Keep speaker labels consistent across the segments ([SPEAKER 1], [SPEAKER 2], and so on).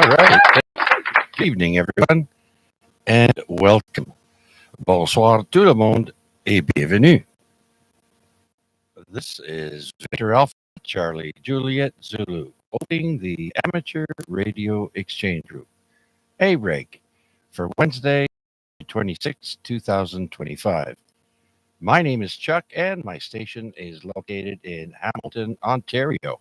[SPEAKER 1] All right. Good evening, everyone, and welcome. Bonsoir tout le monde et bienvenue. This is Victor Alpha Charlie Juliet Zulu, opening the Amateur Radio Exchange Group, AREG, for Wednesday, 26, 2025. My name is Chuck, and my station is located in Hamilton, Ontario.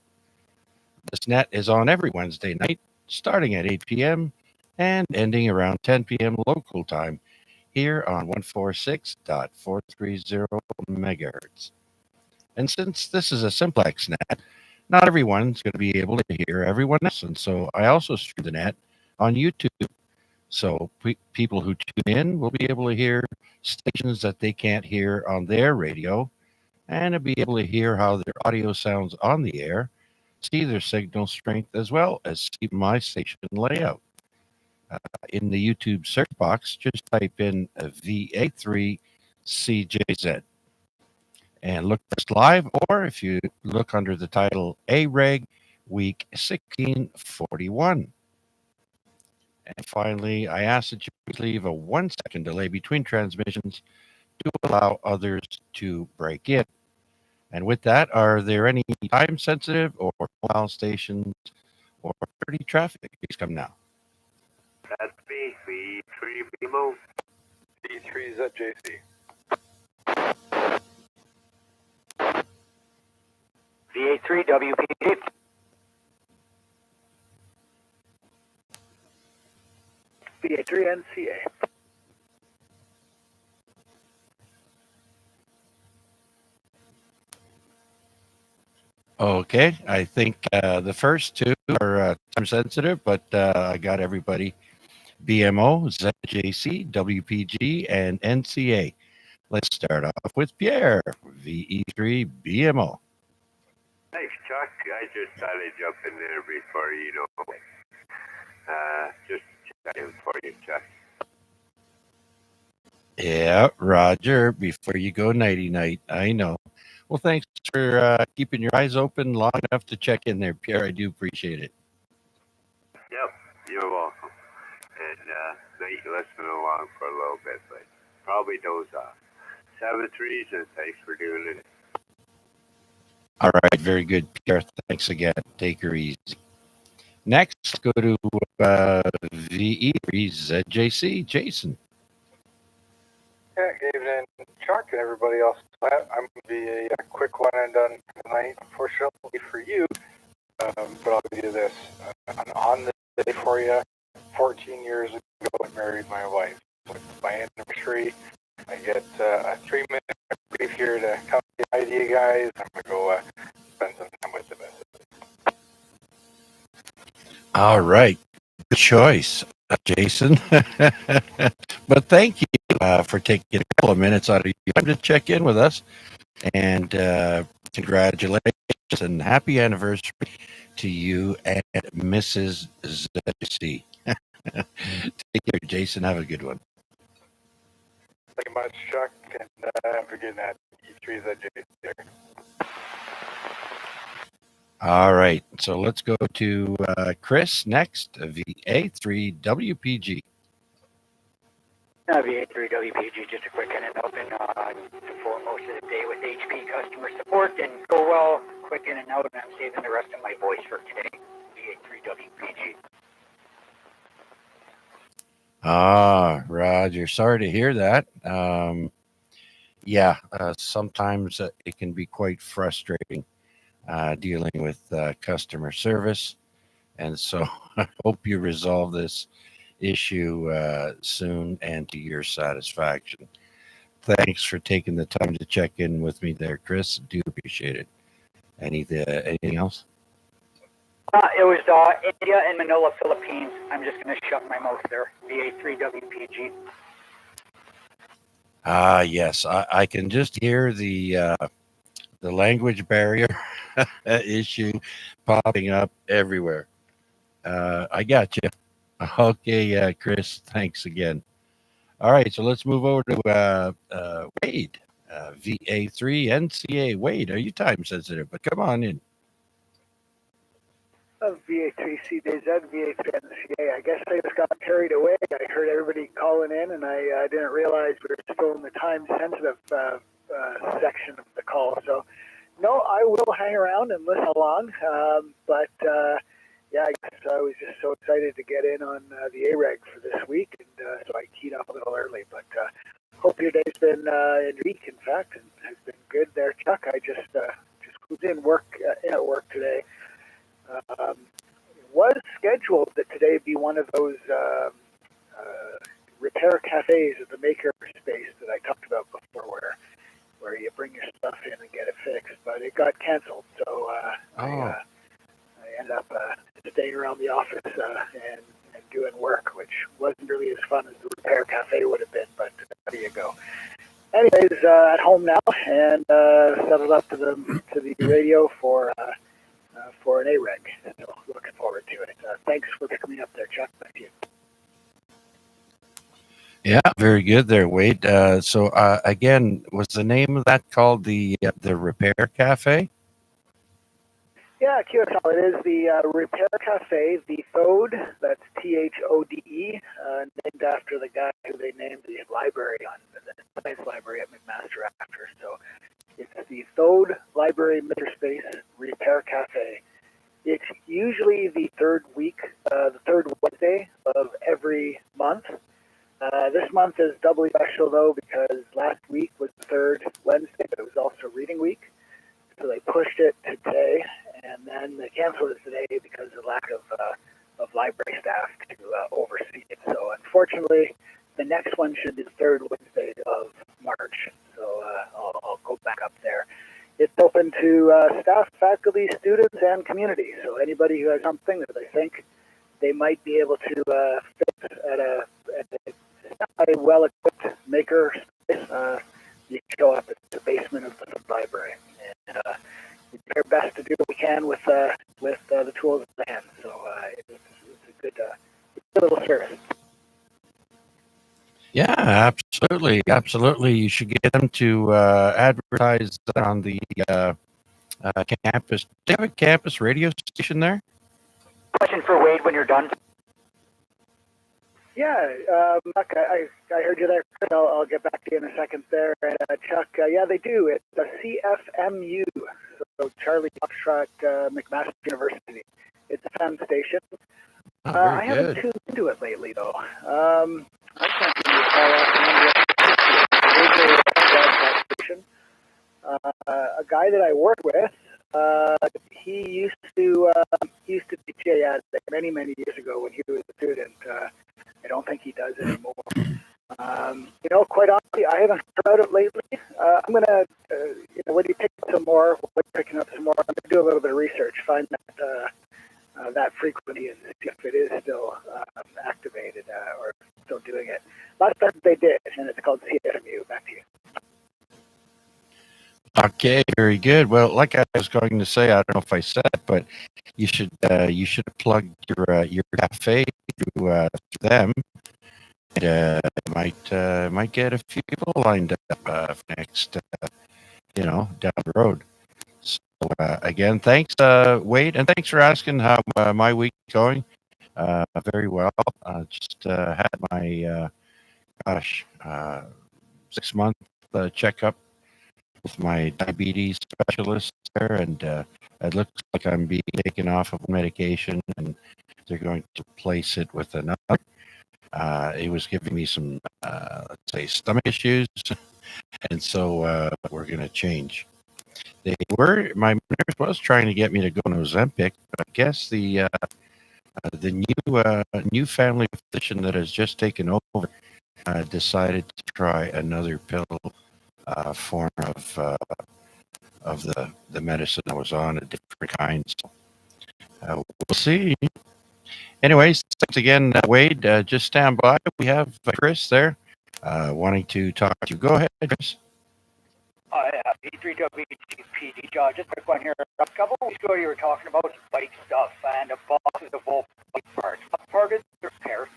[SPEAKER 1] This net is on every Wednesday night, starting at 8 p.m. and ending around 10 p.m. local time here on 146.430 megahertz. And since this is a Simplex net, not everyone's going to be able to hear everyone else. And so I also stream the net on YouTube. So people who tune in will be able to hear stations that they can't hear on their radio and to be able to hear how their audio sounds on the air, see their signal strength, as well as see my station layout. In the YouTube search box, just type in VA3CJZ and look for us live, or if you look under the title AREG Week 1641. And finally, I ask that you leave a 1 second delay between transmissions to allow others to break in. And with that, are there any time sensitive or mobile stations or pretty traffic? Please come now.
[SPEAKER 2] That's me, V3 BMO.
[SPEAKER 3] V3 ZJC.
[SPEAKER 4] VA3 WPG.
[SPEAKER 3] VA3 NCA.
[SPEAKER 1] Okay, I think the first two are time sensitive, but I got everybody. BMO, ZJC, WPG, and NCA. Let's start off with Pierre, VE3 BMO.
[SPEAKER 2] Thanks, Chuck. I just thought I'd jump in there before just checking for you, Chuck.
[SPEAKER 1] Yeah, Roger, before you go nighty-night, I know. Well, thanks for keeping your eyes open long enough to check in there, Pierre. I do appreciate it.
[SPEAKER 2] Yep, you're welcome. And thanks for listening along for a little bit, but probably doze off. 7-3s, and thanks for doing it.
[SPEAKER 1] All right, very good, Pierre. Thanks again. Take her easy. Next, go to VE3 ZJC, Jason.
[SPEAKER 3] Yeah, good evening, Chuck, and everybody else. I'm going to be a quick one and done tonight, unfortunately for you, but I'll give you this. On this day for you, 14 years ago, I married my wife. With my anniversary, I get a 3-minute brief here to come say hi to you guys. I'm going to go spend some time with the missus.
[SPEAKER 1] All right. Good choice, Jason. But thank you for taking a couple of minutes out of your time to check in with us. And congratulations and happy anniversary to you and Mrs. ZC. Take care, Jason. Have a good one.
[SPEAKER 3] Thank you much, Chuck, and for getting that E3 ZJ there.
[SPEAKER 1] All right, so let's go to Chris next, VA3WPG.
[SPEAKER 4] VA3 WPG, just a quick and an open for most of the day with HP customer support, and go well, quick in and out, and I'm saving the rest of my voice for today. VA3 WPG.
[SPEAKER 1] Roger, sorry to hear that. Sometimes it can be quite frustrating dealing with customer service. And so I hope you resolve this issue soon and to your satisfaction. Thanks for taking the time to check in with me there, Chris. Do appreciate it. Anything else?
[SPEAKER 4] It was India and Manila, Philippines. I'm just going to shut my mouth there. VA3 WPG.
[SPEAKER 1] Yes, I can just hear the language barrier issue popping up everywhere. I got you. Okay, Chris, thanks again. All right, so let's move over to Wade, VA3 NCA. Wade, are you time sensitive? But come on in.
[SPEAKER 5] of VA3CDZ, VA3NCA. I guess I just got carried away. I heard everybody calling in, and I didn't realize we were still in the time-sensitive section of the call. So, no, I will hang around and listen along. Yeah, I guess I was just so excited to get in on the AREG for this week, and so I keyed up a little early. But hope your day's been week, in fact, and has been good there, Chuck. I just was in at work today. Was scheduled that today be one of those repair cafes at the maker space that I talked about before, where you bring your stuff in and get it fixed, but it got canceled. So I ended up staying around the office and doing work, which wasn't really as fun as the repair cafe would have been, but there you go. Anyways, at home now and settled up to the radio for an AREG. So looking forward to it. Thanks for picking me up there, Chuck. Thank you.
[SPEAKER 1] Yeah, very good there, Wade. So again, was the name of that called the Repair Cafe?
[SPEAKER 5] Yeah, QXL. It is the Repair Cafe, the Thode. That's THODE, named after the guy who they named the library on the science library at McMaster after. So it's the Thode Library Makerspace Repair Cafe. It's usually the third Wednesday of every month. This month is doubly special though because last week was the third Wednesday, but it was also reading week. So they pushed it to today, and then they canceled it today because of lack of library staff to oversee it. So unfortunately, the next one should be the third Wednesday of March. So I'll go back up there. It's open to staff, faculty, students, and community. So anybody who has something that they think they might be able to fix at a well-equipped maker space, you can show up at the basement of the library. And we do our best to do what we can with the tools at hand. So it's a good little service.
[SPEAKER 1] Yeah, absolutely. You should get them to advertise on the campus. Do you have a campus radio station there?
[SPEAKER 4] Question for Wade when you're done.
[SPEAKER 5] Yeah, Chuck, I heard you there. I'll get back to you in a second there. Chuck, yeah, they do. It's a CFMU, so Charlie Foxtrot McMaster University. It's a FM station. I haven't tuned into it lately, though. I can't give you a call off the station. A guy that I work with, he used to DJ at many years ago when he was a student. I don't think he does anymore. Quite honestly, I haven't heard about it lately. I'm gonna, when you pick up some more, I'm gonna do a little bit of research, find that frequency and see if it is still activated or still doing it. Last time they did, and it's called CFMU. Back to you.
[SPEAKER 1] Okay, very good. Well, like I was going to say, I don't know if I said it, but you should plug your cafe through them. And might get a few people lined up next, down the road. So again, thanks, Wade, and thanks for asking how my week's going. Very well. Just had my 6-month checkup with my diabetes specialist there, and it looks like I'm being taken off of medication, and they're going to replace it with another. He was giving me some, let's say, stomach issues, and so we're going to change. My nurse was trying to get me to go on Ozempic, but I guess the new family physician that has just taken over decided to try another pill form of the medicine I was on, a different kind. So we'll see. Anyways, thanks again, Wade. Just stand by. We have Chris there wanting to talk to you. Go ahead, Chris.
[SPEAKER 4] Yeah, P3WGPD, John. Just a quick one here. A couple of weeks ago, you were talking about bike stuff and the boxes of both bike parts. What part is the repair?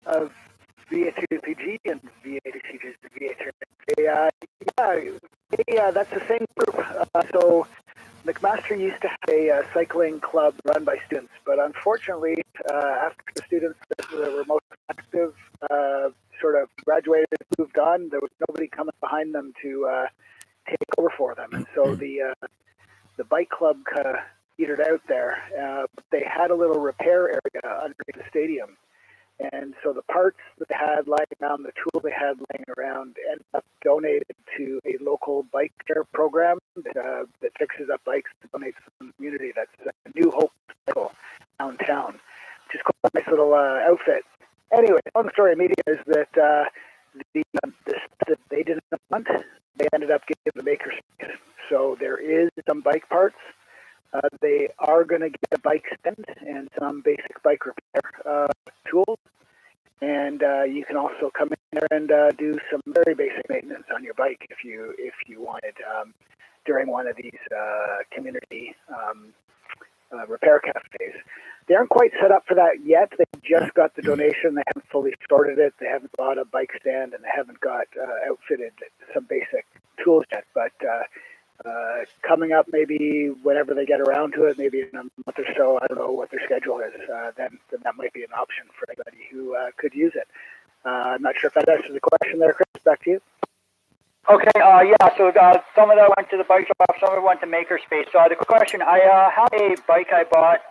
[SPEAKER 5] Of VA2PG and VA2CG to VA2. Yeah, that's the same group. So McMaster actually used to have a cycling club run by students, but unfortunately, after the students that were most active sort of graduated and moved on, there was nobody coming behind them to take over for them, and so the bike club kind of petered out there. They had a little repair area underneath the stadium. And so the parts that they had lying around, the tools they had laying around, ended up donated to a local bike care program that fixes up bikes and donates to the community. That's a New Hope Cycle downtown, which is quite a nice little outfit. Anyway, long story media is that they didn't want, they ended up getting the makerspace. So there is some bike parts. They are going to get a bike stand and some basic bike repair tools. And you can also come in there and do some very basic maintenance on your bike if you wanted during one of these community repair cafes. They aren't quite set up for that yet. They just got the donation. They haven't fully sorted it. They haven't bought a bike stand, and they haven't got outfitted some basic tools yet. But coming up, maybe whenever they get around to it, maybe in a month or so, I don't know what their schedule is, then that might be an option for anybody who could use it. I'm not sure if that answers the question there, Chris. Back to you.
[SPEAKER 4] Okay, yeah, so some of that went to the bike shop, some of it went to Makerspace. So the question, I have a bike I bought,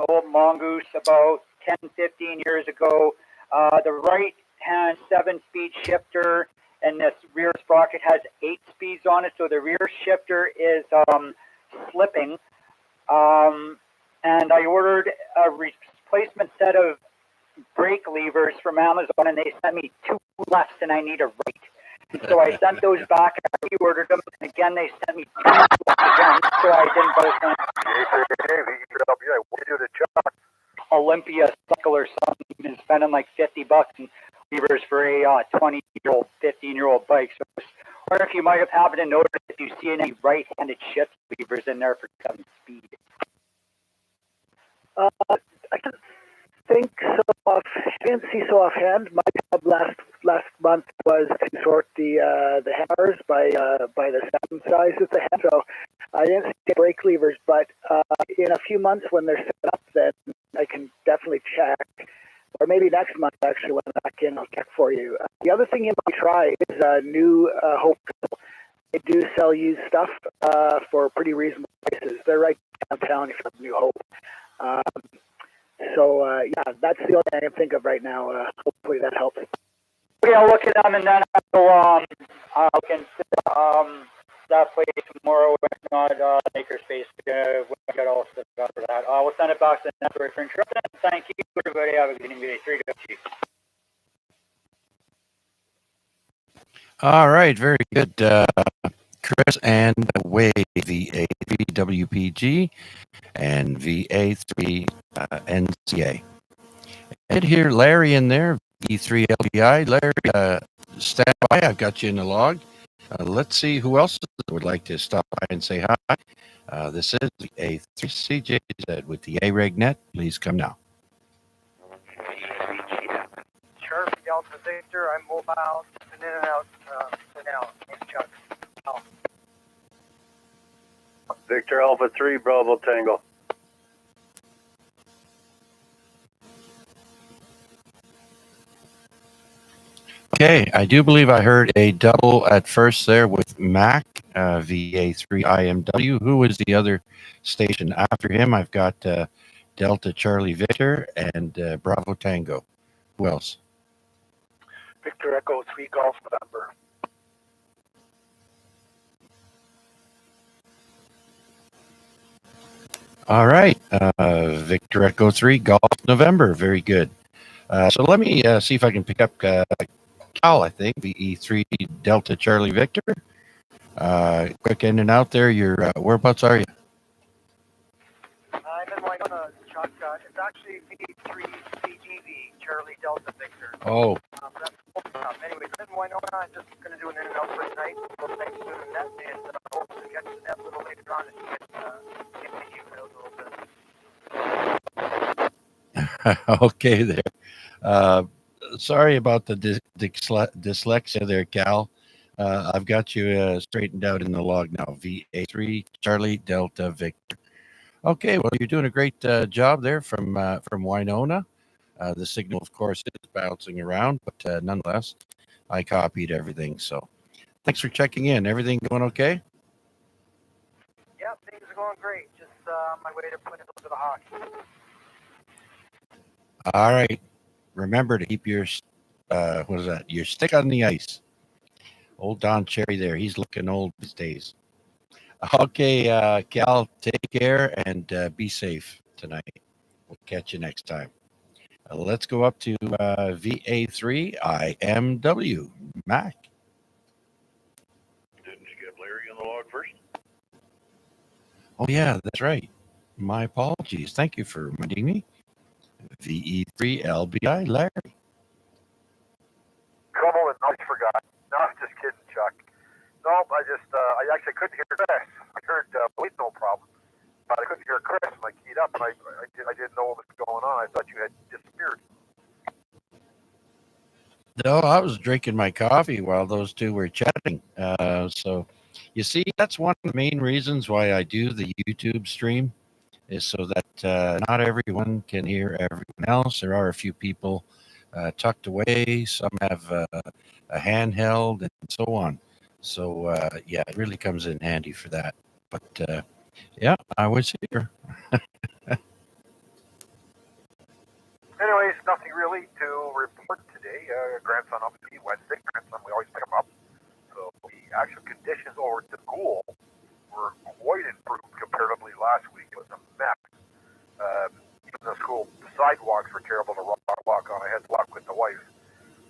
[SPEAKER 4] old Mongoose, about 10, 15 years ago. The right-hand 7-speed shifter and this rear sprocket has 8 speeds on it, so the rear shifter is slipping. And I ordered a replacement set of brake levers from Amazon, and they sent me 2 left, and I need a right. So I sent those back, and I reordered them, and again they sent me 2 left again, so I didn't both send.
[SPEAKER 3] What do the job?
[SPEAKER 4] Olympia cycle or something, and spending like $50 and levers for a 20-year-old, 15-year-old bike. So I was wondering if you might have happened to notice if you see any right-handed shift levers in there for 7 speed.
[SPEAKER 5] I can't think so off. I didn't see so offhand. My job last month was to sort the hammers by the 7 size that they had. So I didn't see brake levers, but in a few months when they're set up, then I can definitely check. Or maybe next month, actually, when I'm back in, I'll check for you. The other thing you might try is New Hope. They do sell used stuff for pretty reasonable prices. They're right downtown if you have New Hope. Yeah, that's the only thing I can think of right now. Hopefully that helps.
[SPEAKER 4] Okay, I'll look at them and then I'll consider that place tomorrow, if not Makerspace. We got all set up for that. We'll send it back to the network for interrupting. Thank you, everybody. Have a good evening. 3
[SPEAKER 1] All right, very good. Chris and Wade, VA3 WPG and VA3 NCA. And here, Larry in there, V3 LPI. Larry, stand by. I've got you in the log. Let's see who else would like to stop by and say hi. This is the A3 CJ with the AREG net. Please come now.
[SPEAKER 3] Charlie Delta Victor. I'm mobile, in and out for now. Thanks, Chuck.
[SPEAKER 2] Victor Alpha 3, Bravo Tango.
[SPEAKER 1] Okay, I do believe I heard a double at first there with Mac, VA3 IMW. Who was the other station after him? I've got Delta Charlie Victor and Bravo Tango. Who else?
[SPEAKER 3] Victor Echo 3 Golf November.
[SPEAKER 1] All right, Victor Echo 3 Golf November. Very good. So let me see if I can pick up Cal, I think, VE3 Delta Charlie Victor. Quick in and out there. Your whereabouts are you?
[SPEAKER 3] I'm in Winona, Chuck. It's actually V3 CGV, Charlie Delta Victor.
[SPEAKER 1] Oh,
[SPEAKER 3] That's anyway, I'm in Winona. I'm just going to do an in and out for tonight. So thanks for the net, and hope to catch the net a little later on and get a little bit.
[SPEAKER 1] okay there. Sorry about the dyslexia there, Cal. I've got you straightened out in the log now. VA3 Charlie Delta Victor. Okay, well, you're doing a great job there from Winona. The signal, of course, is bouncing around, but nonetheless, I copied everything. So thanks for checking in. Everything going okay?
[SPEAKER 3] Yep, things are going great. Just on my way to playing a little bit of hockey.
[SPEAKER 1] All right. Remember to keep your what is that? Your stick on the ice. Old Don Cherry there. He's looking old these days. Okay, Cal, take care and be safe tonight. We'll catch you next time. Let's go up to VA3 IMW. Mac.
[SPEAKER 6] Didn't you get Larry on the log first?
[SPEAKER 1] Oh, yeah, that's right. My apologies. Thank you for reminding me. VE3 LBI, Larry.
[SPEAKER 3] Come on, I forgot. No, I'm just kidding, Chuck. No, I actually couldn't hear Chris. I heard Bleed, no problem. But I couldn't hear Chris, and I keyed up, and I didn't know what was going on. I thought you had disappeared.
[SPEAKER 1] No, I was drinking my coffee while those two were chatting. So, you see, that's one of the main reasons why I do the YouTube stream is so that not everyone can hear everyone else. There are a few people tucked away. Some have a handheld and so on. So, yeah, it really comes in handy for that. But yeah, I was here.
[SPEAKER 3] Anyways, nothing really to report today. Grandson obviously Wednesday. Grandson, we always pick him up. So the actual conditions over at the school were quite improved comparatively last week. It was a mess. Even the school sidewalks were terrible to walk on. I had to walk with the wife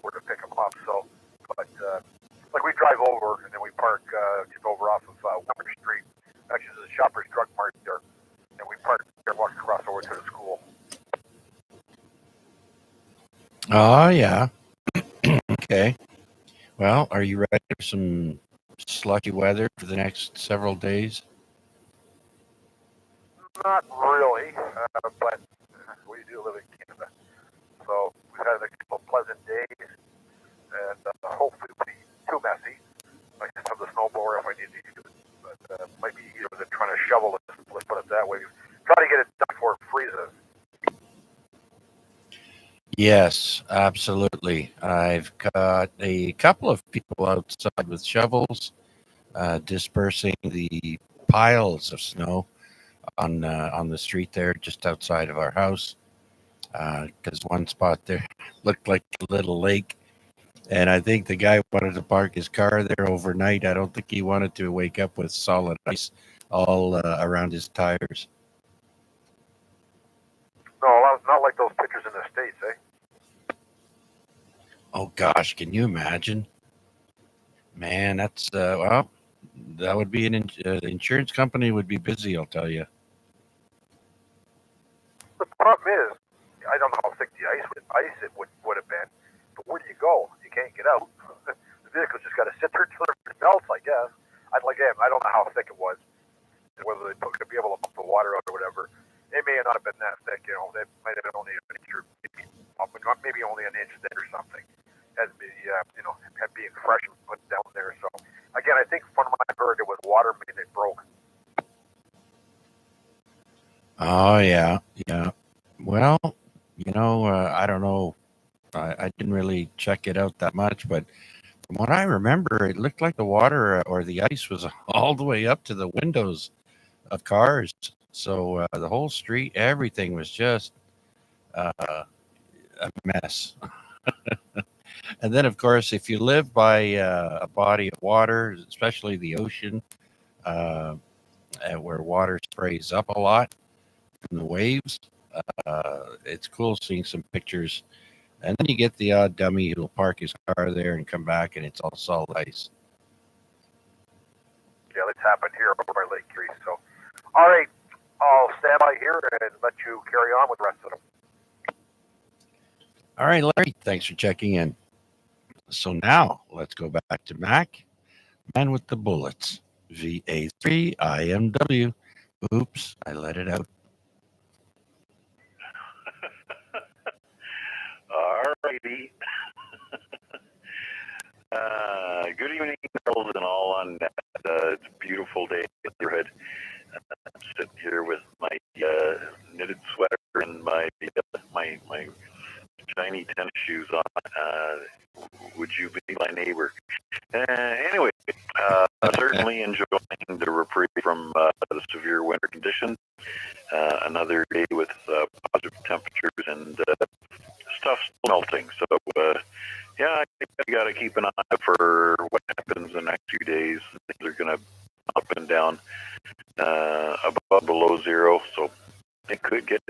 [SPEAKER 3] where to pick him up. So, but like we drive over and then we park just over off of Water Street. Actually, there's a Shoppers Drug Mart there, and we park there, walk across over to the school.
[SPEAKER 1] Oh, yeah. Okay. Well, are you ready for some slushy weather for the next several days?
[SPEAKER 3] Not really, but we do live in Canada, so we've had a couple of pleasant days, and hopefully it won't be too messy. I just have the snowblower if I need to use it, but might be easier than trying to shovel it. Let's put it that way. Try to get it done before it freezes.
[SPEAKER 1] Yes, absolutely. I've got a couple of people outside with shovels dispersing the piles of snow on the street there just outside of our house. Because one spot there looked like a little lake. And I think the guy wanted to park his car there overnight. I don't think he wanted to wake up with solid ice all around his tires.
[SPEAKER 3] No, not like those pictures in the States, eh?
[SPEAKER 1] Oh, gosh, can you imagine? Man, that's, well, that would be the insurance company would be busy, I'll tell you.
[SPEAKER 3] The problem is, I don't know how thick the ice it would have been, but where do you go? You can't get out. The vehicle's just got to sit there till it melts, I guess. I don't know how thick it was, whether they could be able to pump the water out or whatever. It may not have been that thick, you know. They might have been only an inch or maybe only an inch thick or something. Had be, had being fresh and put down there. So again, I think from what I heard, it was water main that broke.
[SPEAKER 1] Oh, yeah, yeah. Well, I don't know. I didn't really check it out that much, but from what I remember, it looked like the water or the ice was all the way up to the windows of cars. So the whole street, everything was just uh, a mess. And then, of course, if you live by a body of water, especially the ocean, uh, where water sprays up a lot from the waves, it's cool seeing some pictures. And then you get the odd dummy who'll park his car there and come back, and it's all solid ice.
[SPEAKER 3] Yeah, that's happened here over by Lake Erie. So, all right, I'll stand by here and let you carry on with the rest of them.
[SPEAKER 1] All right, Larry, thanks for checking in. So now let's go back to Mac, Man with the Bullets, VA3 IMW. Oops, I let it out.
[SPEAKER 6] All righty. Good evening, girls and all on net. It's a beautiful day in the neighborhood. I'm sitting here with my and my shiny tennis shoes on. Would you be my neighbor? Anyway, certainly enjoying the reprieve from the severe winter conditions. Another day with positive temperatures and stuff melting. So, yeah, I got to keep an eye out for what happens the next few days. Things are going to up and down, above below zero. So it could get,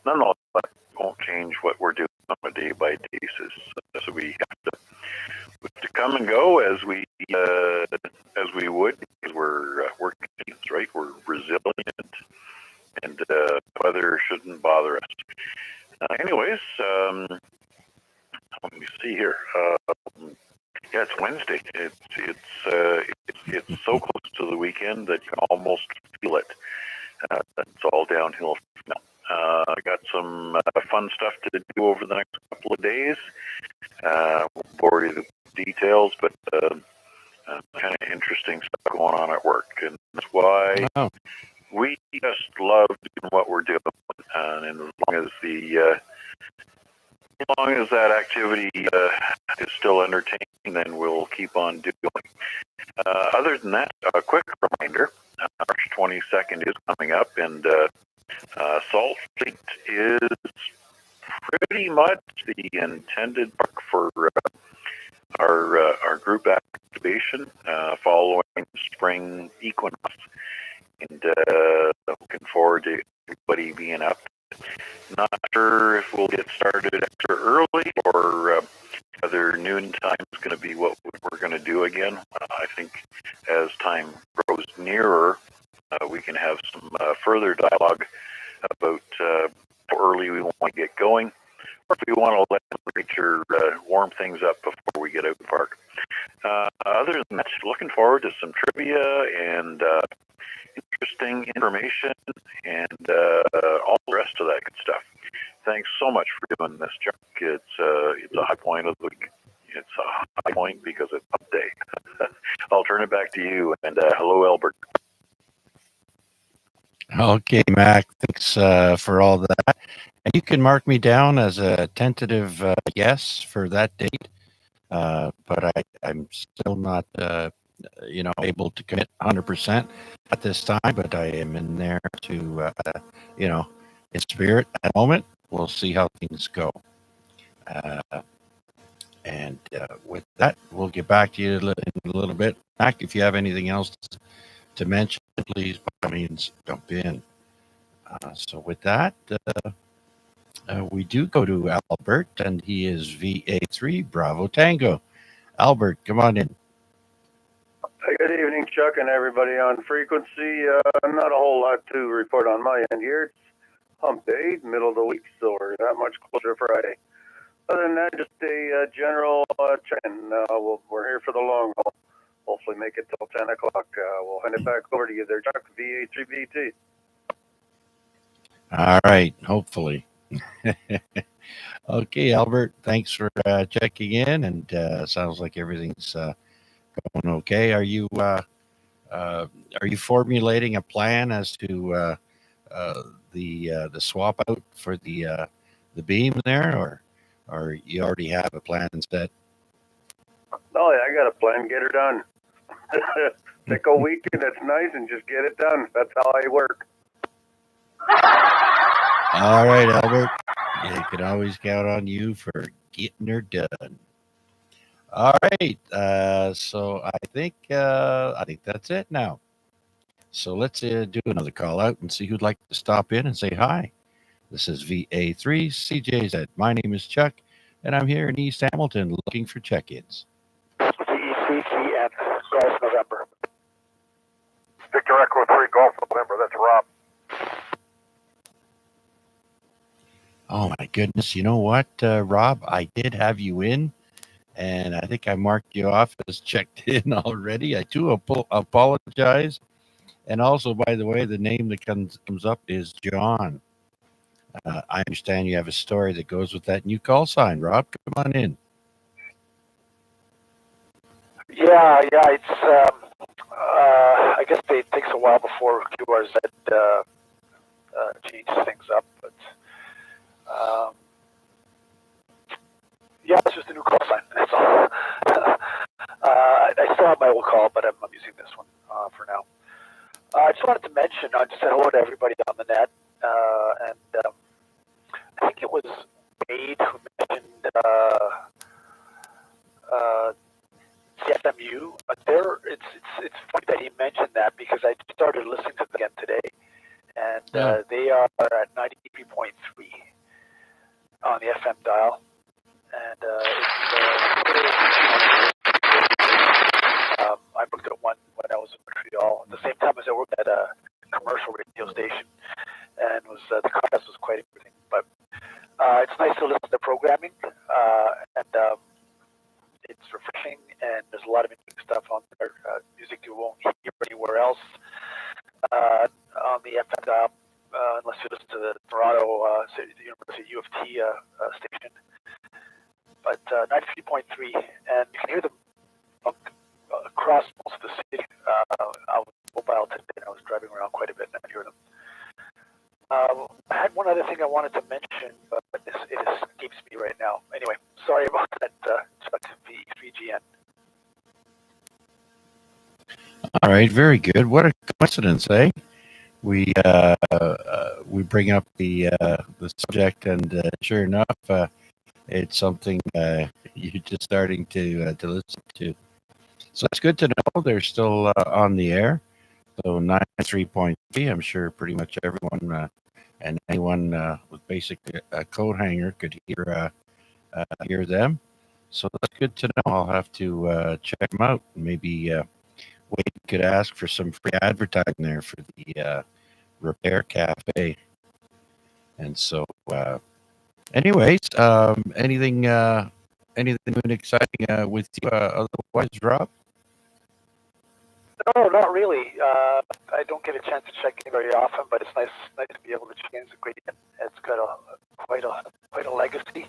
[SPEAKER 6] nonetheless, that won't change what we're doing on a day by day basis. So we have to come and go as we would, because we're Canadians, right? We're resilient, and weather shouldn't bother us. Anyways, let me see here. Yeah, it's Wednesday. It's so close to the weekend that you can almost feel it. It's all downhill now. I got some fun stuff to do over the next couple of days. Won't bore you with the details, but kind of interesting stuff going on at work, and that's why we just love doing what we're doing. And as long as that activity is still entertaining, then we'll keep on doing. Other than that, a quick reminder: March 22nd is coming up, and Salt Lake is pretty much the intended park for our group activation following spring equinox, and looking forward to everybody being up. Not sure if we'll get started extra early or whether noon time is going to be what we're going to do again. I think as time grows nearer, we can have some further dialogue about how early we want to get going, or if we want to let nature warm things up before we get out of the park. Other than that, looking forward to some trivia and interesting information and all the rest of that good stuff. Thanks so much for doing this, Chuck. It's a high point of the week. It's a high point because it's up day. I'll turn it back to you, and hello, Albert.
[SPEAKER 1] Okay, Mac. Thanks for all that. And you can mark me down as a tentative yes for that date. But I'm still not, able to commit 100% at this time. But I am in there to, in spirit at the moment. We'll see how things go. And with that, we'll get back to you in a little bit. Mac, if you have anything else to mention, please, by all means, jump in. So with that, we do go to Albert, and he is VA3 Bravo Tango. Albert, come on in.
[SPEAKER 7] Good evening, Chuck, and everybody on frequency. Not a whole lot to report on my end here. It's hump day, middle of the week, so we're that much closer to Friday. Other than that, just a general trend. We're here for the long haul. Hopefully make it till 10 o'clock. We'll hand it back over to you there, Chuck, VA3BT.
[SPEAKER 1] All right, hopefully. Okay, Albert, thanks for checking in, and sounds like everything's going okay. Are you formulating a plan as to the swap out for the beam there, or you already have a plan set?
[SPEAKER 7] Oh, yeah, I got a plan. Get her done. Take a weekend that's nice and just get it done. That's how I work.
[SPEAKER 1] All right, Albert. You can always count on you for getting her done. All right. So I think that's it now. So let's do another call out and see who'd like to stop in and say hi. This is VA3 CJZ. My name is Chuck, and I'm here in East Hamilton looking for check-ins.
[SPEAKER 3] VECCN, Golf November. Victor Echo 3, Golf November. That's Rob.
[SPEAKER 1] Oh my goodness! You know what, Rob? I did have you in, and I think I marked you off as checked in already. I do apologize. And also, by the way, the name that comes up is John. I understand you have a story that goes with that new call sign. Rob, come on in.
[SPEAKER 3] Yeah, it's, I guess it takes a while before QRZ changes things up, but
[SPEAKER 8] mention, I just said hello to everybody on the net, and I think it was Wade who mentioned CFMU. It's funny that he mentioned that because I started listening to them again today, and they are at 93.3 on the FM dial, and I worked at one when I was in Montreal at the same time as I worked at a commercial radio station, and the contrast was quite interesting. But it's nice to listen to programming, and it's refreshing, and there's a lot of interesting stuff on there. Music you won't hear anywhere else on the FM dial, unless you listen to the Toronto the University U of T station. But 93.3, and you can hear them across most of the city. I was mobile today, and I was driving around quite a bit, and I hear them. I had one other thing I wanted to mention, but it escapes me right now. Anyway, sorry about that, Chuck, V3GN.
[SPEAKER 1] All right, very good. What a coincidence, eh? We bring up the subject, and sure enough, it's something you're just starting to listen to. So it's good to know they're still on the air. So 93.3, I'm sure pretty much everyone and anyone with basically a coat hanger could hear them. So that's good to know. I'll have to check them out. Maybe Wade could ask for some free advertising there for the Repair Cafe. And so, anyways, anything exciting with you otherwise, Rob?
[SPEAKER 8] No, not really. I don't get a chance to check in very often, but it's nice to be able to check in. It's got quite a legacy,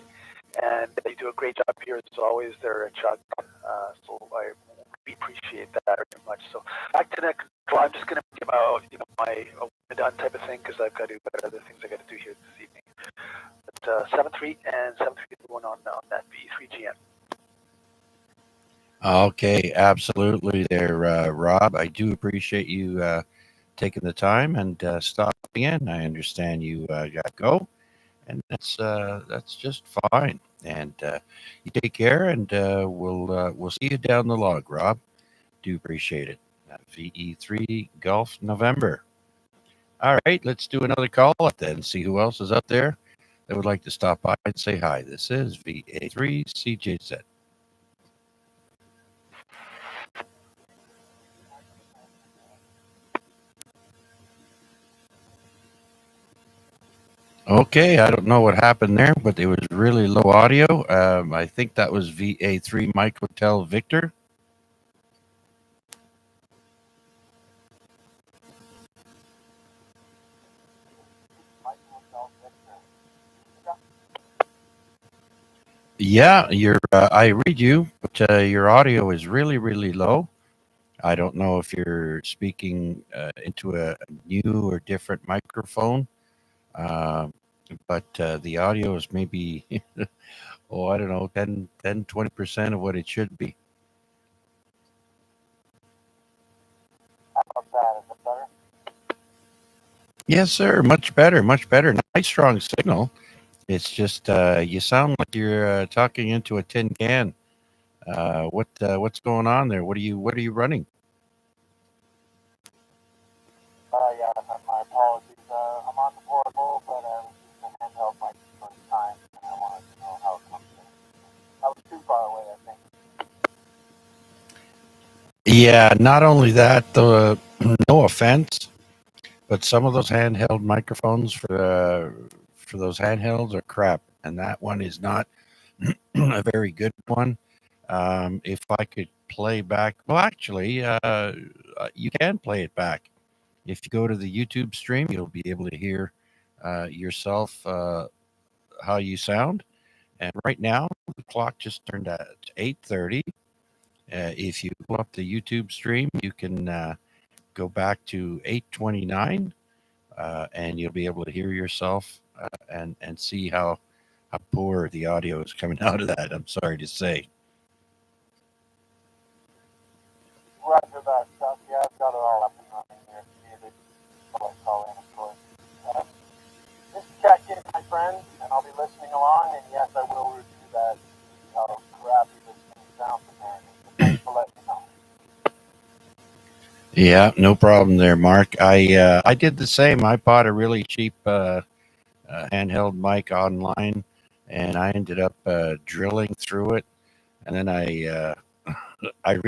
[SPEAKER 8] and you do a great job here as always there, Chuck. So I appreciate that very much. So back to that. Well, I'm just going to give out my done type of thing because I've got to do other things I got to do here this evening. But 7-3 and 7-3 going on that V3GN.
[SPEAKER 1] Okay, absolutely there, Rob. I do appreciate you taking the time and stopping in. I understand you got to go, and that's just fine. And you take care, and we'll see you down the log, Rob. Do appreciate it. VE3 Golf November. All right, let's do another call up then. See who else is up there that would like to stop by and say hi. This is VA3 CJZ. Okay, I don't know what happened there, but it was really low audio. I think that was VA3 Mike Hotel Victor. Yeah, I read you, but your audio is really, really low. I don't know if you're speaking into a new or different microphone, but the audio is maybe, I don't know, 20% of what it should be.
[SPEAKER 3] How about that? Is it better?
[SPEAKER 1] Yes, sir. Much better. Much better. Nice, strong signal. It's just you sound like you're talking into a tin can. What's going on there? What are you running?
[SPEAKER 3] Yeah, my apologies. I'm on the portable, but I was using a handheld mic for the time, and I wanted to know how it comes in. I was too far away, I think.
[SPEAKER 1] Yeah, not only that, no offense, but some of those handheld microphones for those handhelds are crap, and that one is not a very good one. If I could play back, well, actually, you can play it back. If you go to the YouTube stream, you'll be able to hear yourself how you sound. And right now, the clock just turned at 8:30. If you pull up the YouTube stream, you can go back to 8:29, and you'll be able to hear yourself and see how poor the audio is coming out of that. I'm sorry to say.
[SPEAKER 3] Roger that, Chuck. Yeah, I've got it all up and running here. friend, and I'll be listening along. And yes, I will review that. How crappy this thing sounds apparently. But thanks for letting me know.
[SPEAKER 1] Yeah, no problem there, Mark. I did the same. I bought a really cheap handheld mic online, and I ended up drilling through it, and then I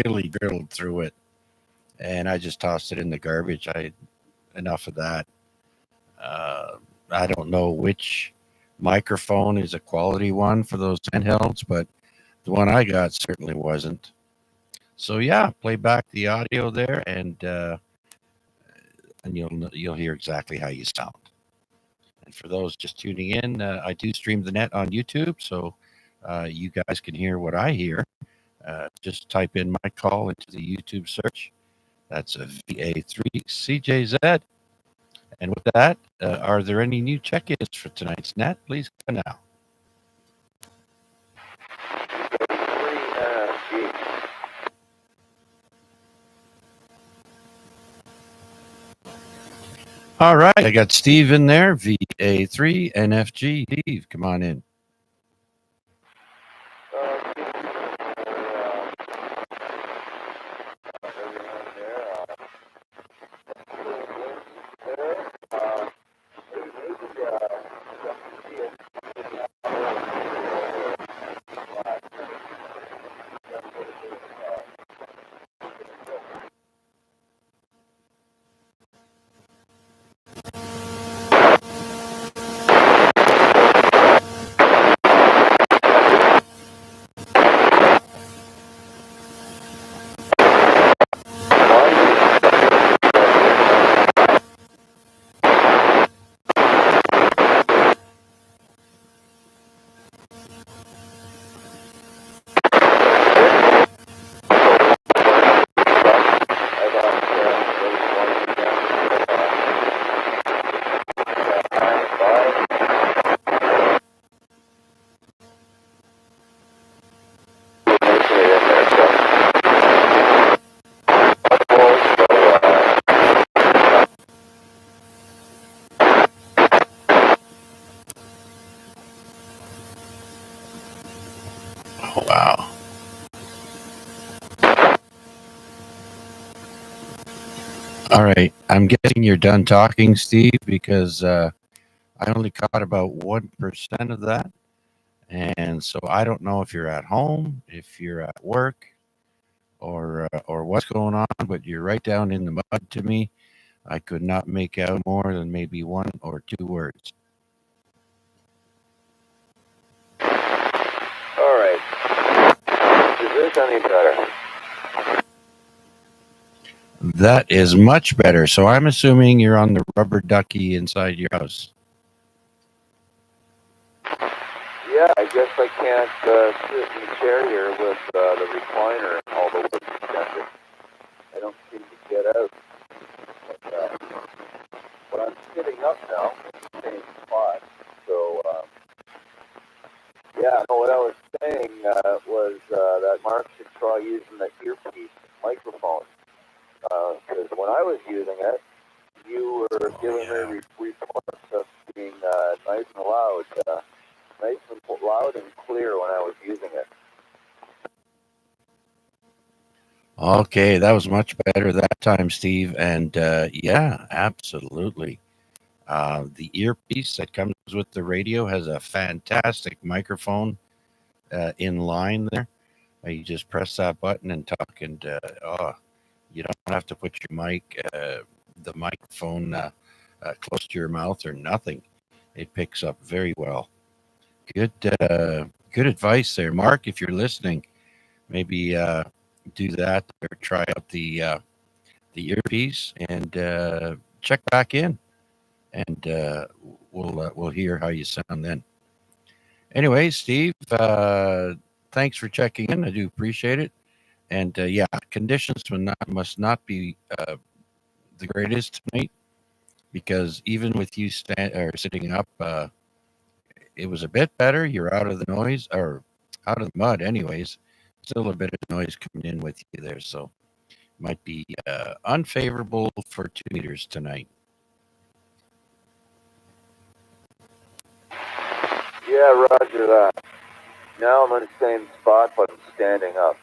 [SPEAKER 1] really drilled through it, and I just tossed it in the garbage. Enough of that. Uh, I don't know which microphone is a quality one for those handhelds, but the one I got certainly wasn't. So yeah, play back the audio there, and you'll hear exactly how you sound. And for those just tuning in, I do stream the net on YouTube, so you guys can hear what I hear. Just type in my call into the YouTube search. That's a VA3CJZ. And with that, are there any new check-ins for tonight's net? Please come now. All right, I got Steve in there, VA3NFG. Steve, come on in. Oh, wow. All right. I'm guessing you're done talking, Steve, because I only caught about 1% of that. And so I don't know if you're at home, if you're at work, or what's going on, but you're right down in the mud to me. I could not make out more than maybe one or two words.
[SPEAKER 9] All right. Is this any better?
[SPEAKER 1] That is much better. So I'm assuming you're on the rubber ducky inside your house.
[SPEAKER 9] Yeah, I guess I can't sit in the chair here with the recliner and all the wood extended. I don't seem to get out. But I'm sitting up now in the same spot. So, yeah, no, what I was saying was that Mark should try using the earpiece microphone. Because when I was using it, you were giving me reports of being nice and loud and clear when I was using it.
[SPEAKER 1] Okay, that was much better that time, Steve. And yeah, absolutely. The earpiece that comes with the radio has a fantastic microphone in line there. You just press that button and talk, and you don't have to put the microphone close to your mouth or nothing. It picks up very well. Good advice there, Mark. If you're listening, maybe do that or try out the earpiece and check back in, and we'll hear how you sound then. Anyway, Steve, thanks for checking in. I do appreciate it. And yeah, conditions must not be the greatest tonight, because even with you sitting up, it was a bit better. You're out of the noise, or out of the mud anyways. Still a bit of noise coming in with you there, so might be unfavorable for 2 meters tonight.
[SPEAKER 9] Yeah, roger that. Now I'm in the same spot, but I'm standing up.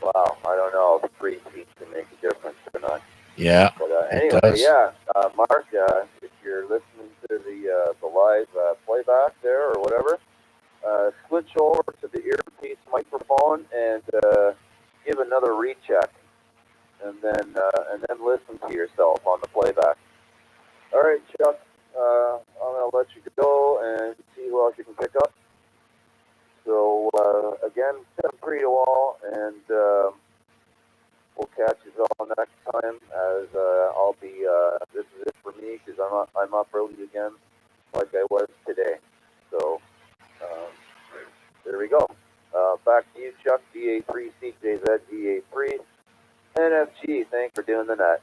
[SPEAKER 9] Wow, I don't know if 3 feet can make a difference or not.
[SPEAKER 1] Yeah,
[SPEAKER 9] But
[SPEAKER 1] it
[SPEAKER 9] anyway,
[SPEAKER 1] does.
[SPEAKER 9] yeah, Mark, if you're listening to the live playback there or whatever, switch over to the earpiece microphone and give another recheck, and then listen to yourself on the playback. All right, Chuck, I'm gonna let you go and see who else you can pick up. So again, 10-3 to all, and we'll catch you all next time. As I'll be, this is it for me because I'm up early again, like I was today. So there we go. Back to you, Chuck. DA3 CJZ DA3 NFG. Thanks for doing the net.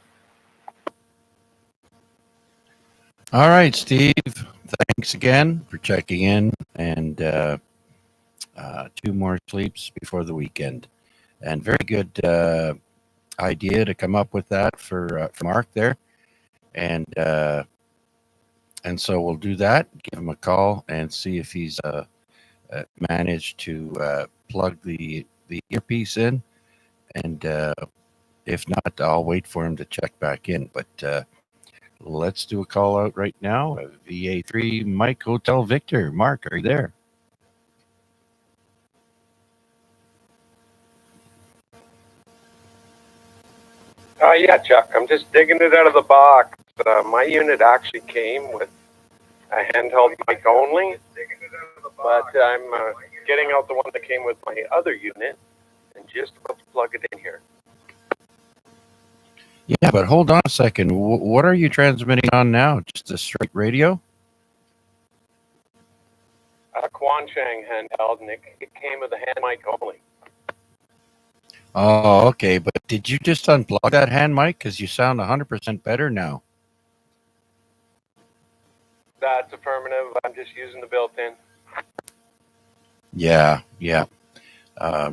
[SPEAKER 1] All right, Steve. Thanks again for checking in, and 2 more sleeps before the weekend. And very good idea to come up with that for Mark there, and so we'll do that. Give him a call and see if he's managed to plug the earpiece in, and if not, I'll wait for him to check back in. But let's do a call out right now. VA3 Mike Hotel Victor. Mark, are you there?
[SPEAKER 10] Yeah, Chuck. I'm just digging it out of the box. My unit actually came with a handheld mic only, but I'm getting out the one that came with my other unit and just about to plug it in here.
[SPEAKER 1] Yeah, but hold on a second. What are you transmitting on now? Just a straight radio?
[SPEAKER 10] A Quanchang handheld, and it came with a hand mic only.
[SPEAKER 1] Oh, okay. But did you just unplug that hand mic? Because you sound 100% better now.
[SPEAKER 10] That's affirmative. I'm just using the built-in.
[SPEAKER 1] Yeah.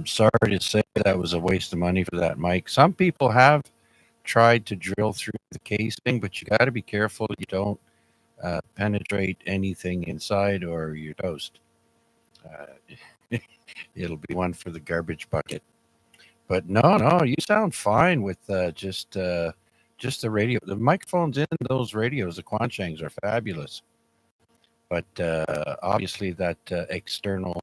[SPEAKER 1] Sorry to say that was a waste of money for that mic. Some people have tried to drill through the casing, but you got to be careful you don't penetrate anything inside or you're toast. It'll be one for the garbage bucket. But no, you sound fine with just the radio. The microphones in those radios, the Quanchangs, are fabulous. But obviously that external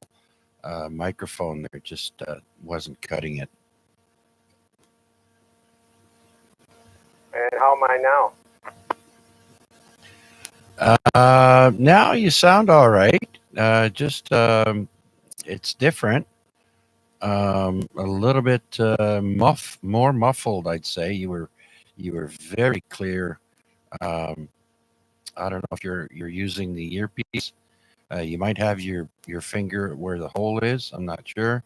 [SPEAKER 1] microphone there just wasn't cutting it.
[SPEAKER 10] And how am I
[SPEAKER 1] now? Now you sound all right. Just it's different. A little bit more muffled, I'd say. You were very clear. I don't know if you're using the earpiece. You might have your finger where the hole is. I'm not sure.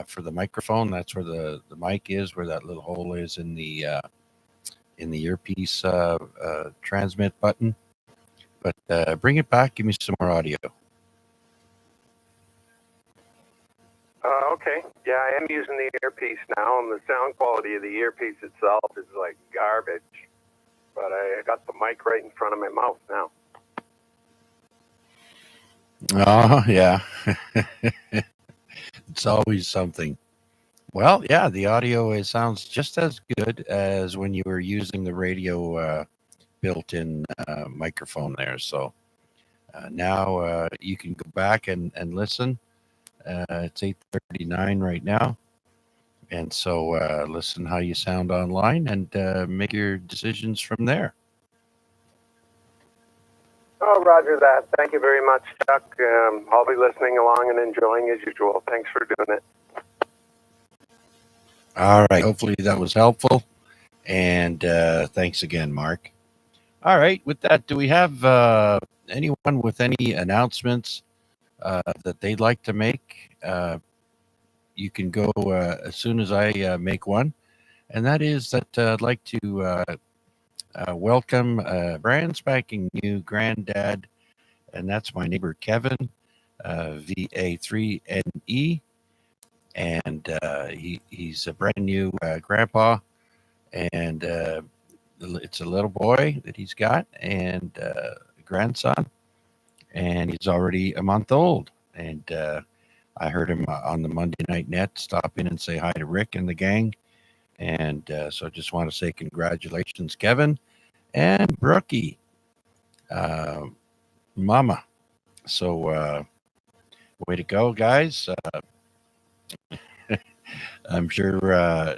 [SPEAKER 1] For the microphone, that's where the mic is, where that little hole is in the earpiece transmit button. But bring it back. Give me some more audio.
[SPEAKER 10] Okay. Yeah, I am using the earpiece now, and the sound quality of the earpiece itself is like garbage. But I got the mic right in front of my mouth now.
[SPEAKER 1] Oh, yeah. It's always something. Well, yeah, the audio sounds just as good as when you were using the radio built-in microphone there. So now you can go back and listen. It's 8:39 right now. And so listen how you sound online and make your decisions from there.
[SPEAKER 10] Oh, roger that. Thank you very much, Chuck. I'll be listening along and enjoying as usual. Thanks for doing it.
[SPEAKER 1] All right. Hopefully that was helpful. And thanks again, Mark. All right. With that, do we have anyone with any announcements that they'd like to make? You can go as soon as I make one. And that is that I'd like to welcome brand spanking new granddad. And that's my neighbor, Kevin, VA3NE. And he's a brand new grandpa. And it's a little boy that he's got and a grandson. and he's already a month old. And I heard him on the Monday Night Net stop in and say hi to Rick and the gang. And so I just want to say congratulations, Kevin and Brookie, Mama. So way to go, guys. I'm sure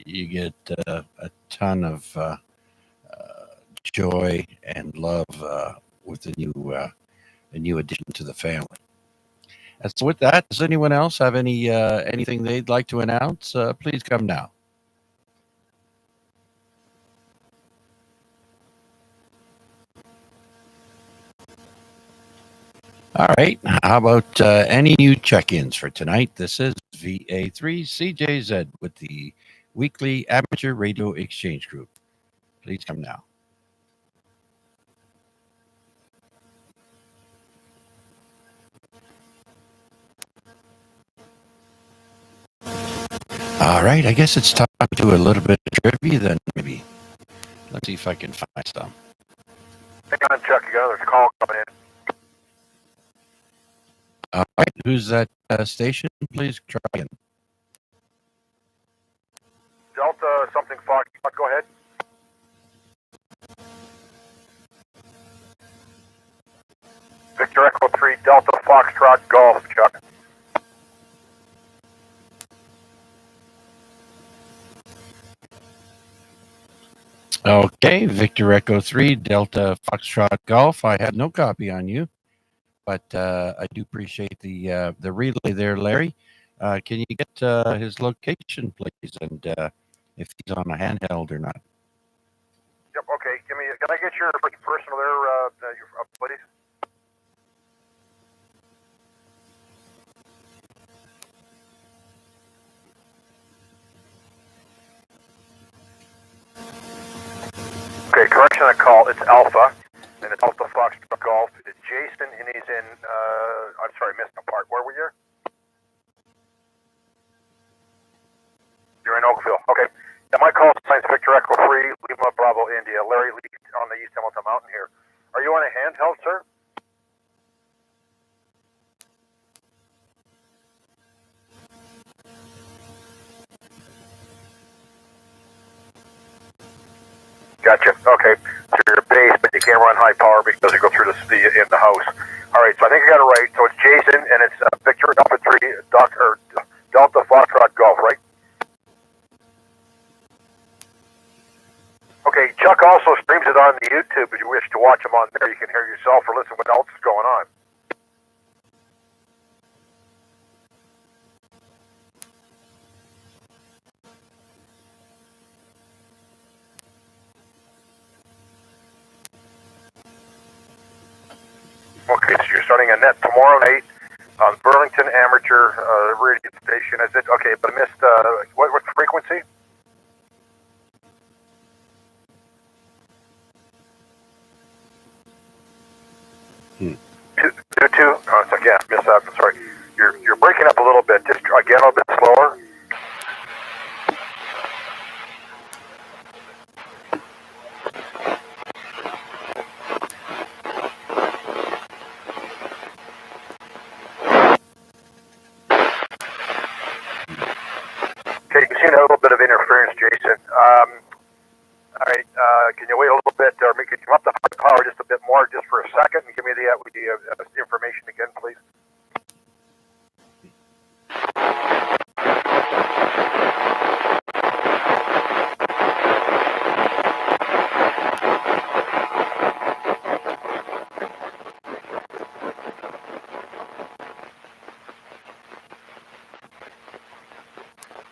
[SPEAKER 1] you get a ton of joy and love with the new addition to the family. And so with that, does anyone else have anything they'd like to announce? Please come now. All right. How about any new check-ins for tonight? This is VA3CJZ with the Weekly Amateur Radio Exchange Group. Please come now. All right. I guess it's time to do a little bit of trivia then, maybe. Let's see if I can find some.
[SPEAKER 11] Hang on, Chuck. You got another call coming in.
[SPEAKER 1] All right. Who's that station? Please try again.
[SPEAKER 11] Delta something Fox. Go ahead. Victor Echo 3 Delta Foxtrot Golf, Chuck.
[SPEAKER 1] Okay, Victor Echo 3 Delta Foxtrot Golf. I had no copy on you, but I do appreciate the relay there, Larry. Can you get his location, please, and if he's on a handheld or not?
[SPEAKER 11] Yep. Okay. Can I get your personal there, please? Okay, correction on the call. It's Alpha, and it's Alpha Foxtrot Golf. It's Jason, and he's in, I'm sorry, missed the part. Where were you? You're in Oakville. Okay. Now, my call signs Victor Echo 3, Lima Bravo, India. Larry Lee on the East Hamilton Mountain here. Are you on a handheld, sir? Gotcha. Okay. So you're base, but you can't run high power because you go through in the house. All right. So I think I got it right. So it's Jason, and it's Victor Alpha 3 Delta Foxtrot Golf, right? Okay. Chuck also streams it on the YouTube. If you wish to watch him on there, you can hear yourself or listen to what else is going on. Okay, so you're starting a net tomorrow night on Burlington Amateur Radio Station. Is it okay? But I missed what frequency? Two. Oh, it's again, missed that. I'm sorry. You're breaking up a little bit. Just again a little bit slower. Okay, you seem to have a little bit of interference, Jason. All right, can you wait a little bit, or could you come up to high power just a bit more, just for a second, and give me the information again, please?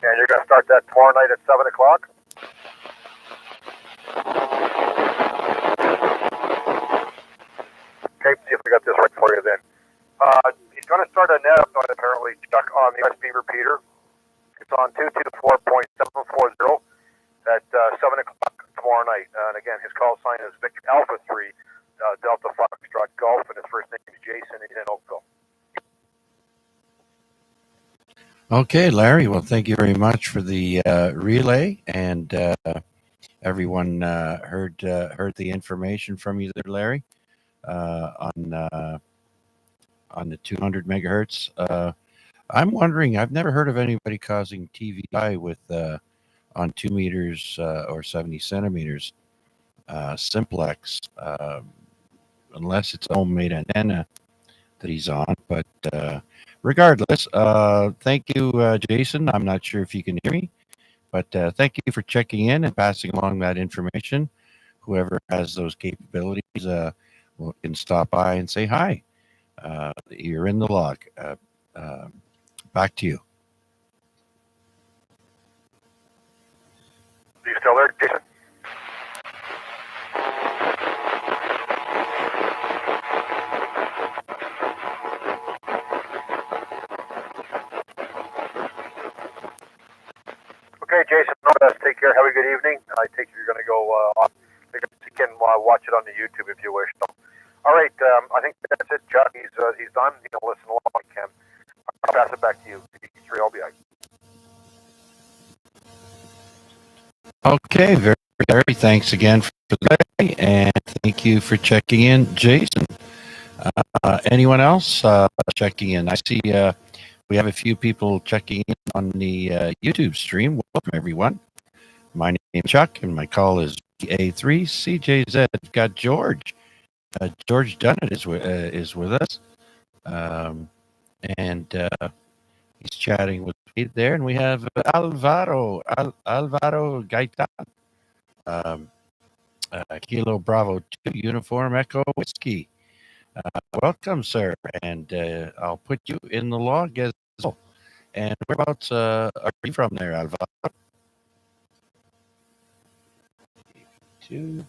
[SPEAKER 11] And you're going to start that tomorrow night at 7 o'clock? Okay, see if we got this right for you then. He's going to start a net up on apparently Chuck on the USB repeater. It's on 224.740 at 7 o'clock tomorrow night. And again, his call sign is Victor Alpha 3 Delta Foxtrot Golf, and his first name is Jason. He's in Oakville.
[SPEAKER 1] Okay, Larry. Well, thank you very much for the relay, and everyone heard the information from you there, Larry, on on the 200 megahertz. I'm wondering. I've never heard of anybody causing TVI with on 2 meters or 70 centimeters simplex, unless it's a homemade antenna that he's on. But regardless, thank you, Jason. I'm not sure if you can hear me, but thank you for checking in and passing along that information. Whoever has those capabilities can stop by and say hi. You're in the log. Back to you.
[SPEAKER 11] Are you still there, Jason? Okay, Jason, all the best. Take care. Have a good evening. I take it you're going to go on. You can watch it on the YouTube if you wish. So, all right, I think that's it, Chuck. He's done. You can listen along if you can. I'll pass it back to you. Three LBI.
[SPEAKER 1] Okay, very thanks again for that, and thank you for checking in, Jason. Anyone else checking in? I see we have a few people checking in on the YouTube stream. Welcome, everyone. My name is Chuck, and my call is A3CJZ. We've got George. George Dunnett is with us, and he's chatting with me there. And we have Alvaro Gaetan. Kilo Bravo 2 Uniform Echo Whiskey. Welcome, sir, and I'll put you in the log as well. And whereabouts are you from there, Alvaro? 2.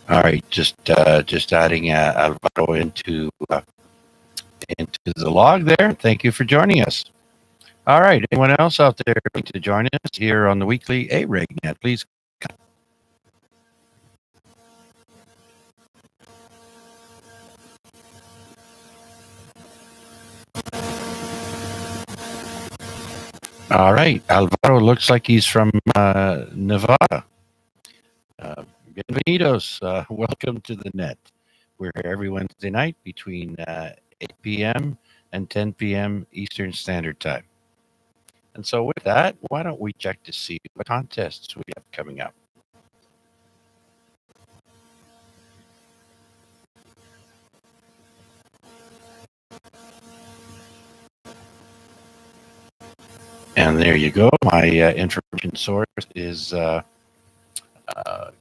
[SPEAKER 1] All right, just adding Alvaro into the log there. Thank you for joining us. All right, anyone else out there to join us here on the weekly AREG Net, please. All right, Alvaro looks like he's from Nevada. Bienvenidos. Welcome to the net. We're here every Wednesday night between 8 p.m. and 10 p.m. Eastern Standard Time. And so with that, why don't we check to see what contests we have coming up. And there you go. My information source is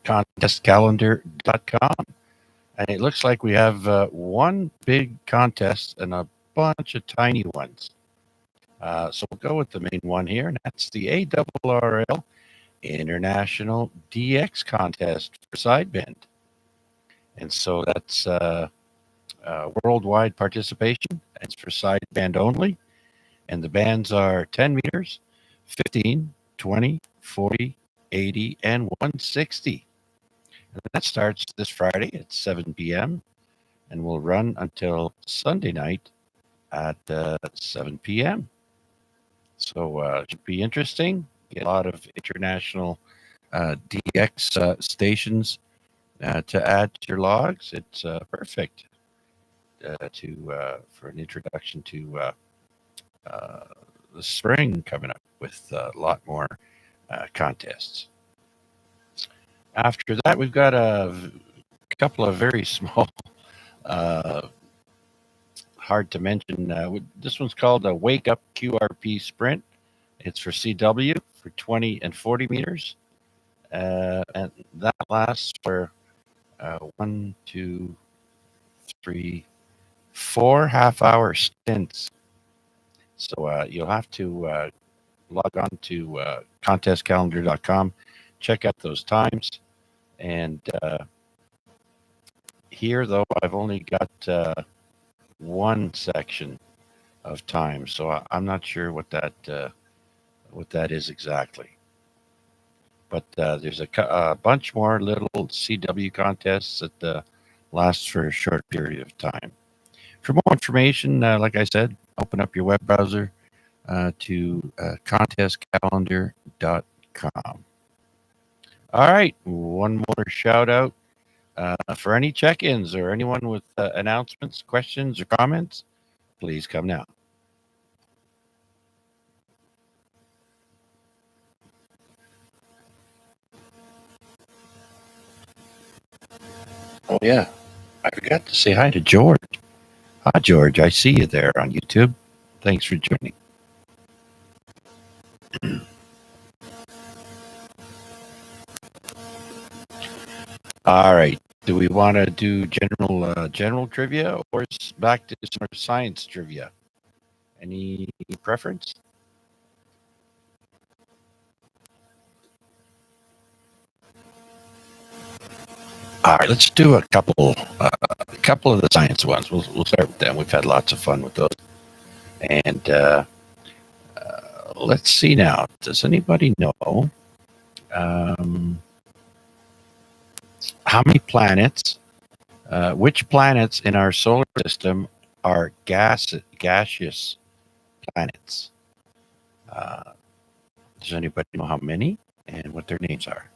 [SPEAKER 1] contestcalendar.com. And it looks like we have one big contest and a bunch of tiny ones. So we'll go with the main one here, and that's the ARRL International DX Contest for Sideband. And so that's worldwide participation. It's for sideband only. And the bands are 10 meters, 15, 20, 40, 80, and 160. And that starts this Friday at 7 p.m. and will run until Sunday night at 7 p.m. So it should be interesting. Get a lot of international DX stations to add to your logs. It's perfect for an introduction to the spring coming up with a lot more contests. After that, we've got a couple of very small, hard to mention. This one's called a Wake Up QRP Sprint. It's for CW for 20 and 40 meters. And that lasts for 1, 2, 3, 4 half-hour stints. So you'll have to log on to contestcalendar.com, check out those times. And here, though, I've only got one section of time, so I'm not sure what that is exactly. But there's a bunch more little CW contests that last for a short period of time. For more information, like I said, open up your web browser, to contestcalendar.com. All right, one more shout out for any check-ins or anyone with announcements, questions, or comments. Please come now. Oh yeah, I forgot to say hi to George. Hi George, I see you there on YouTube. Thanks for joining. All right. Do we want to do general trivia or back to some science trivia? Any preference? All right, let's do a couple of the science ones. We'll start with them. We've had lots of fun with those. And let's see now. Does anybody know how many planets? Which planets in our solar system are gaseous planets? Does anybody know how many and what their names are?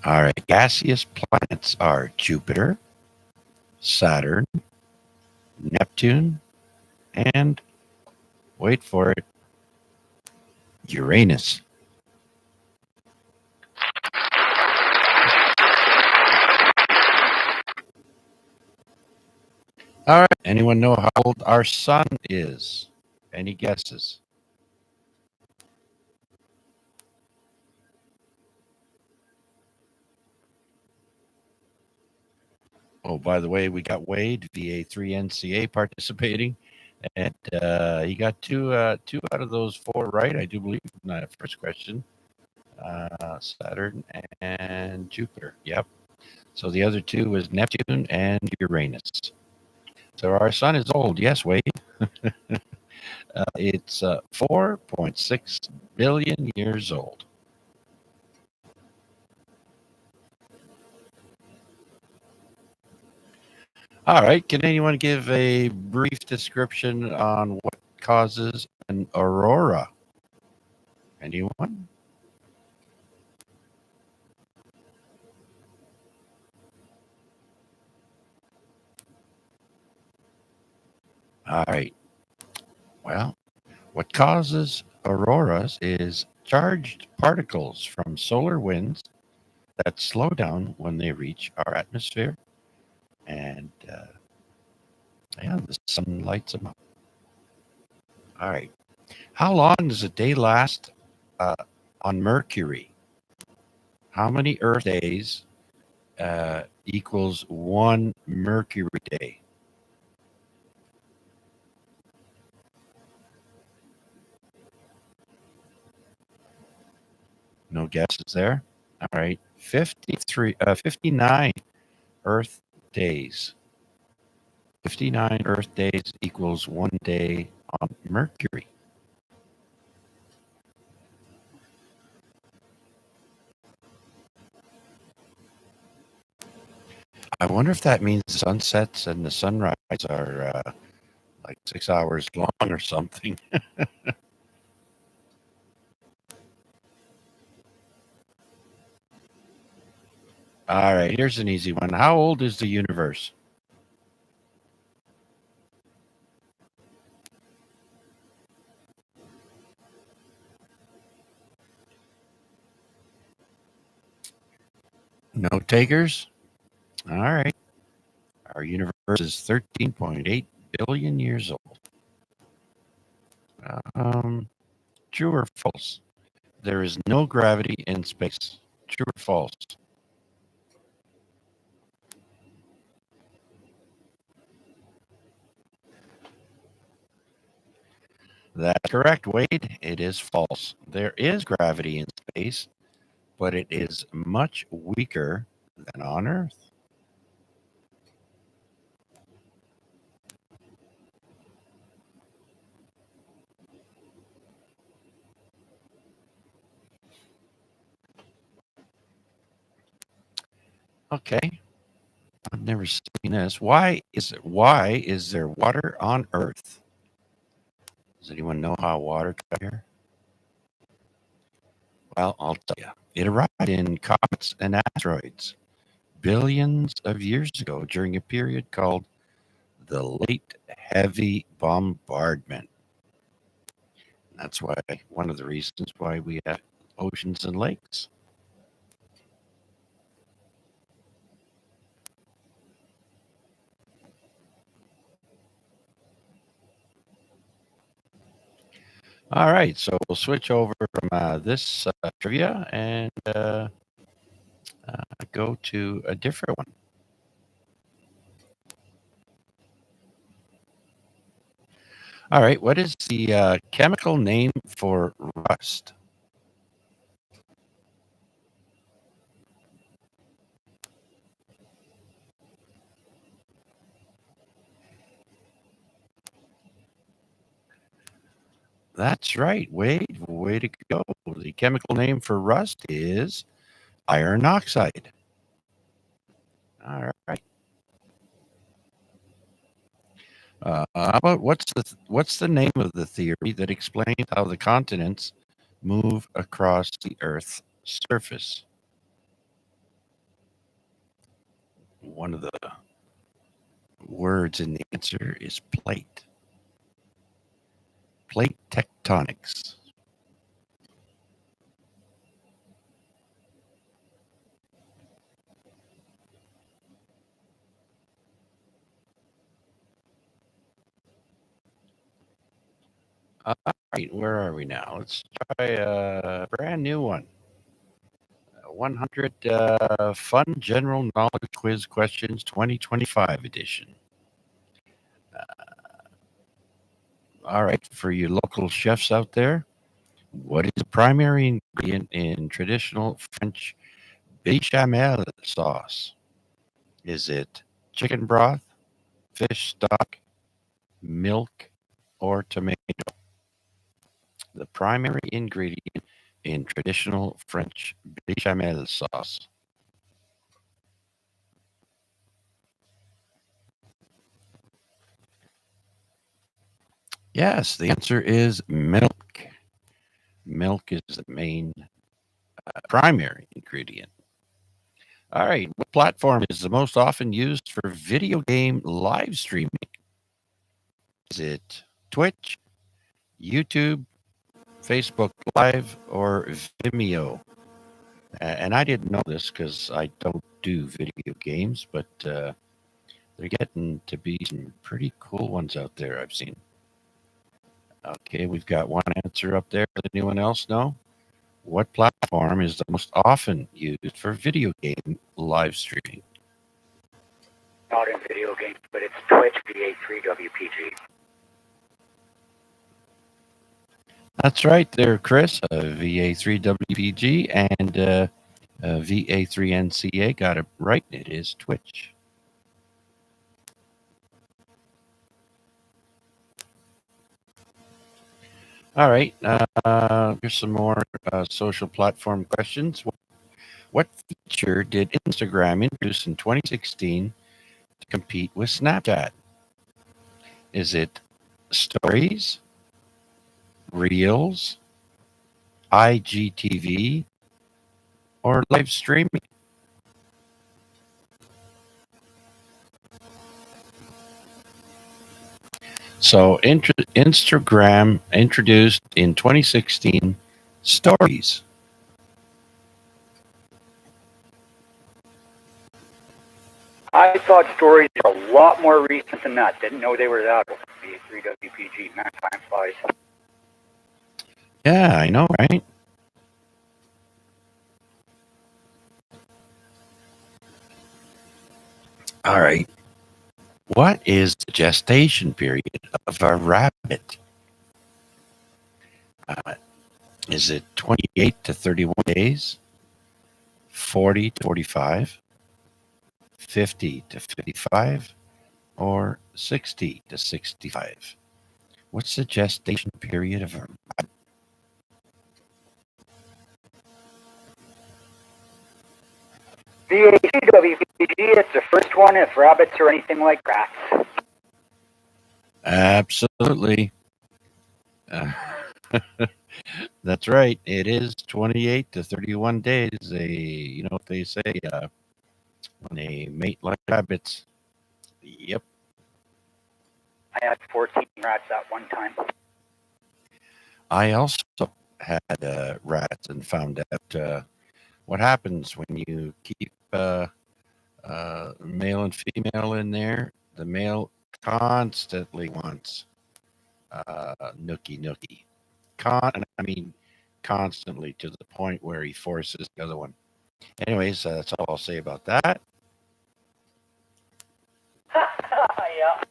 [SPEAKER 1] All right, gaseous planets are Jupiter, Saturn, Neptune, and wait for it, Uranus. All right, anyone know how old our sun is? Any guesses? Oh, by the way, we got Wade, VA3NCA, participating, and he got two out of those four right, I do believe. Not first question. Saturn and Jupiter. Yep. So the other two was Neptune and Uranus. So our sun is old. Yes, Wade. It's 4.6 billion years old. All right. Can anyone give a brief description on what causes an aurora? Anyone? All right. Well, what causes auroras is charged particles from solar winds that slow down when they reach our atmosphere, and yeah, the sun lights them up. All right. How long does a day last on Mercury? How many Earth days equals one Mercury day? No guesses there? All right. 59 Earth days. 59 Earth days equals one day on Mercury. I wonder if that means the sunsets and the sunrise are like 6 hours long or something. All right, here's an easy one. How old is the universe? No takers? All right. Our universe is 13.8 billion years old. True or false? There is no gravity in space. True or false? That's correct, Wade. It is false. There is gravity in space, but it is much weaker than on Earth. Okay. I've never seen asking this: why is there water on Earth? Does anyone know how water got here? Well, I'll tell you. It arrived in comets and asteroids billions of years ago during a period called the Late Heavy Bombardment. That's why one of the reasons why we have oceans and lakes. All right, so we'll switch over from this trivia and go to a different one. All right, what is the chemical name for rust? That's right, Wade. Way to go. The chemical name for rust is iron oxide. All right. How about what's the name of the theory that explains how the continents move across the Earth's surface? One of the words in the answer is plate. Plate tectonics. All right, where are we now? Let's try a brand new one. 100 Fun General Knowledge Quiz Questions 2025 edition. All right, for you local chefs out there, what is the primary ingredient in traditional French bechamel sauce? Is it chicken broth, fish stock, milk, or tomato? The primary ingredient in traditional French bechamel sauce. Yes, the answer is milk. Milk is the main primary ingredient. All right, what platform is the most often used for video game live streaming? Is it Twitch, YouTube, Facebook Live, or Vimeo? And I didn't know this because I don't do video games, but they're getting to be some pretty cool ones out there I've seen. Okay, we've got one answer up there. Does anyone else know? What platform is the most often used for video game live streaming?
[SPEAKER 4] Not in video games, but it's Twitch VA3WPG.
[SPEAKER 1] That's right there, Chris. VA3WPG and VA3NCA got it right. It is Twitch. All right. Here's some more social platform questions. What feature did Instagram introduce in 2016 to compete with Snapchat? Is it stories, reels, IGTV, or live streaming? So Instagram introduced in 2016 stories.
[SPEAKER 4] I thought stories are a lot more recent than that. Didn't know they were that old. VA3WPG, man, time flies.
[SPEAKER 1] Yeah, I know, right? All right. What is the gestation period of a rabbit? Is it 28 to 31 days, 40 to 45, 50 to 55, or 60 to 65? What's the gestation period of a rabbit?
[SPEAKER 4] VA3WPG, it's the first one if rabbits are anything like rats.
[SPEAKER 1] Absolutely. That's right. It is 28 to 31 days. You know what they say, when they mate like rabbits. Yep.
[SPEAKER 4] I had 14 rats at one time.
[SPEAKER 1] I also had rats and found out what happens when you keep male and female in there. The male constantly wants nookie nookie. I mean, constantly to the point where he forces the other one. Anyways, that's all I'll say about that.
[SPEAKER 4] Yeah.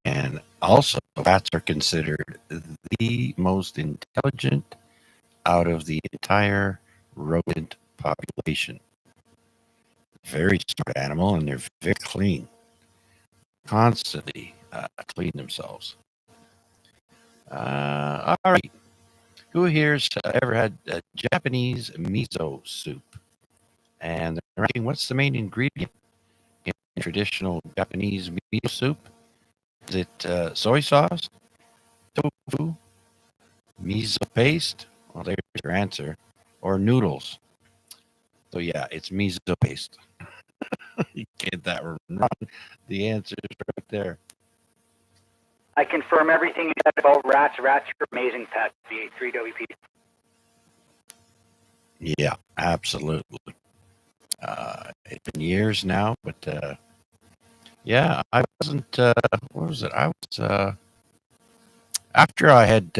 [SPEAKER 1] And also, rats are considered the most intelligent out of the entire rodent population. Very smart animal, and they're very clean. Constantly clean themselves. All right. Who here's ever had Japanese miso soup? And they're asking, what's the main ingredient in traditional Japanese miso soup? Is it soy sauce, tofu, miso paste? Well, there's your answer. Or noodles. So yeah, it's miso paste. You get that wrong. The answer is right there.
[SPEAKER 4] I confirm everything you said about rats. Rats are amazing pets, VA3WP.
[SPEAKER 1] Yeah, absolutely. It's been years now, but yeah, I wasn't. What was it? I was after I had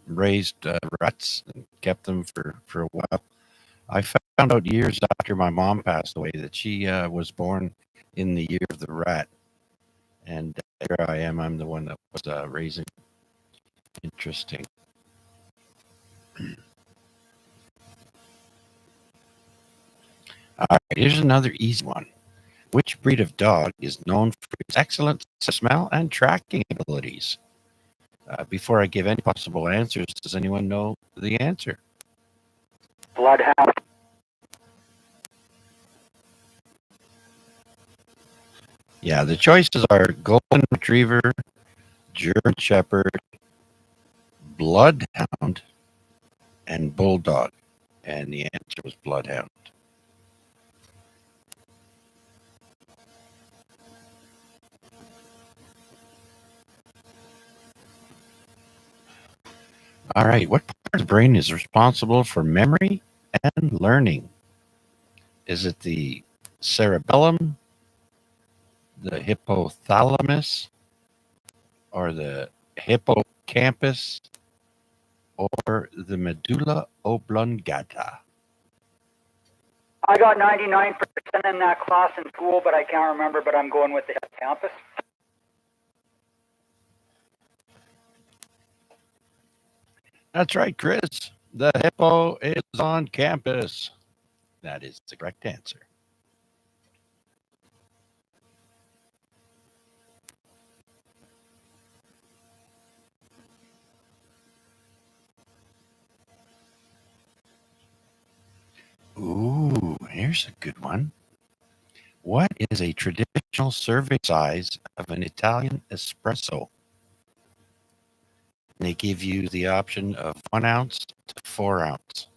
[SPEAKER 1] raised rats and kept them for a while. I found out years after my mom passed away that she was born in the year of the rat, and here I am. I'm the one that was raising. Interesting. All right, here's another easy one. Which breed of dog is known for its excellent smell and tracking abilities? Before I give any possible answers, does anyone know the answer?
[SPEAKER 4] Bloodhound.
[SPEAKER 1] Yeah, the choices are Golden Retriever, German Shepherd, Bloodhound, and Bulldog. And the answer was Bloodhound. All right, what part of the brain is responsible for memory and learning? Is it the cerebellum, the hypothalamus, or the hippocampus, or the medulla oblongata?
[SPEAKER 4] I got 99% in that class in school, but I can't remember, but I'm going with the hippocampus.
[SPEAKER 1] That's right, Chris. The hippo is on campus. That is the correct answer. Ooh, here's a good one. What is a traditional serving size of an Italian espresso? They give you the option of 1 ounce to 4 ounce.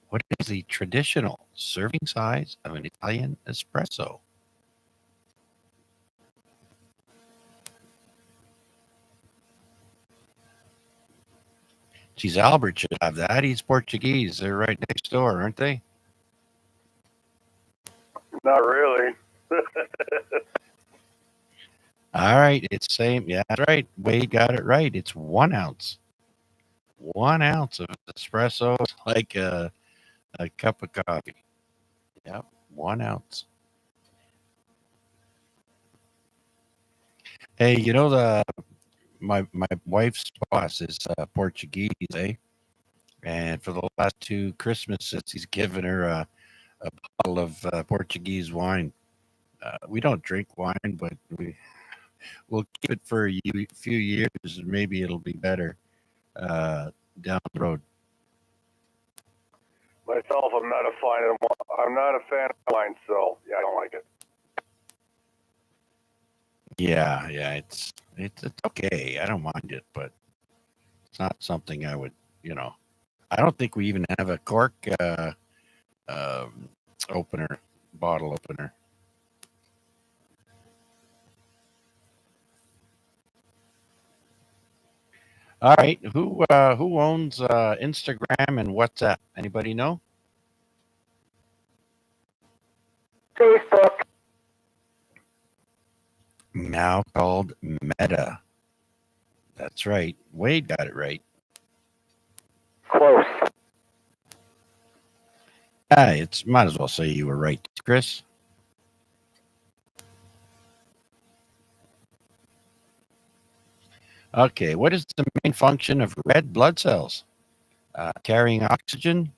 [SPEAKER 1] What is the traditional serving size of an Italian espresso? Geez, Albert should have that. He's Portuguese. They're right next door, aren't they?
[SPEAKER 7] Not really.
[SPEAKER 1] All right, it's same. Yeah, that's right. Wade got it right. It's 1 ounce. 1 ounce of espresso is like a cup of coffee. Yep, 1 ounce. Hey, you know my wife's boss is Portuguese, eh? And for the last 2 Christmases, he's given her a bottle of Portuguese wine. We don't drink wine, but we'll keep it for a few years, and maybe it'll be better down the road.
[SPEAKER 7] Myself, I'm not a fan of wine, so yeah, I don't like it.
[SPEAKER 1] Yeah, it's okay. I don't mind it, but it's not something I would, I don't think we even have a cork um, opener, bottle opener. All right, who owns Instagram and WhatsApp? Anybody know?
[SPEAKER 4] Facebook.
[SPEAKER 1] Now called Meta. That's right. Wade got it right.
[SPEAKER 4] Close.
[SPEAKER 1] It's might as well say you were right, Chris. Okay, what is the main function of red blood cells? Carrying oxygen,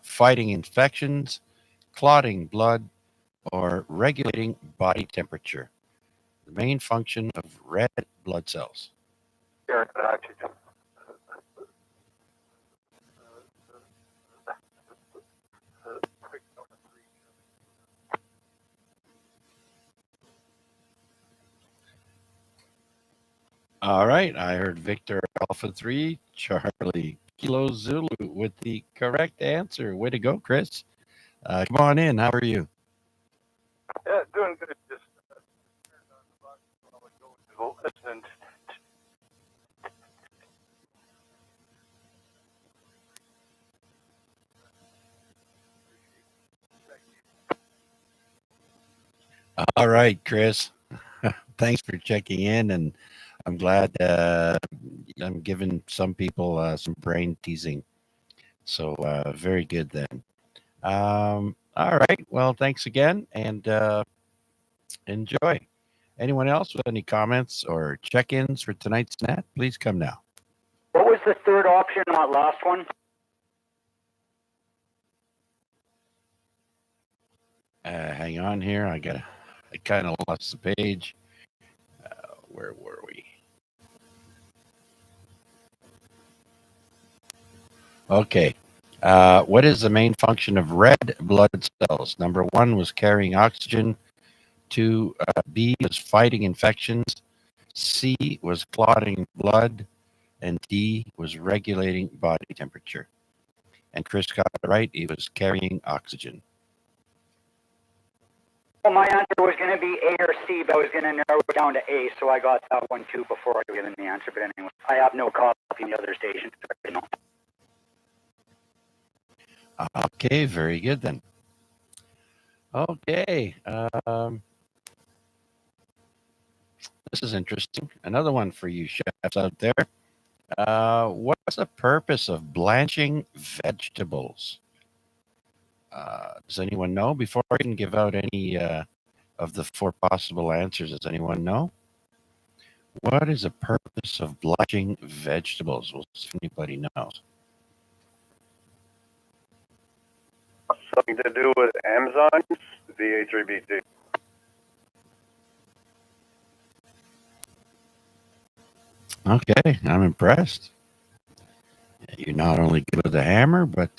[SPEAKER 1] fighting infections, clotting blood, or regulating body temperature. The main function of red blood cells.
[SPEAKER 11] Carrying oxygen.
[SPEAKER 1] All right, I heard Victor Alpha 3, Charlie Kilo Zulu with the correct answer. Way to go, Chris. Come on in. How are you?
[SPEAKER 11] Yeah, doing good. Just listening.
[SPEAKER 1] All right, Chris. Thanks for checking in, and I'm glad I'm giving some people some brain teasing. So very good then. All right. Well, thanks again, and enjoy. Anyone else with any comments or check-ins for tonight's net? Please come now.
[SPEAKER 4] What was the third option on that last one?
[SPEAKER 1] Hang on here. I kind of lost the page. Where were we? Okay. What is the main function of red blood cells? Number 1 was carrying oxygen. 2, B was fighting infections. C was clotting blood. And D was regulating body temperature. And Chris got it right. He was carrying oxygen.
[SPEAKER 4] Well, my answer was going to be A or C, but I was going to narrow it down to A, so I got that one too before I given the answer. But anyway, I have no copy in the other stations.
[SPEAKER 1] Okay, very good then. Okay. This is interesting. Another one for you chefs out there. What's the purpose of blanching vegetables? Does anyone know? Before I can give out any of the 4 possible answers, does anyone know? What is the purpose of blanching vegetables? We'll see if anybody knows.
[SPEAKER 7] Something to do with enzymes, VA3BT.
[SPEAKER 1] Okay, I'm impressed. You're not only good with a hammer, but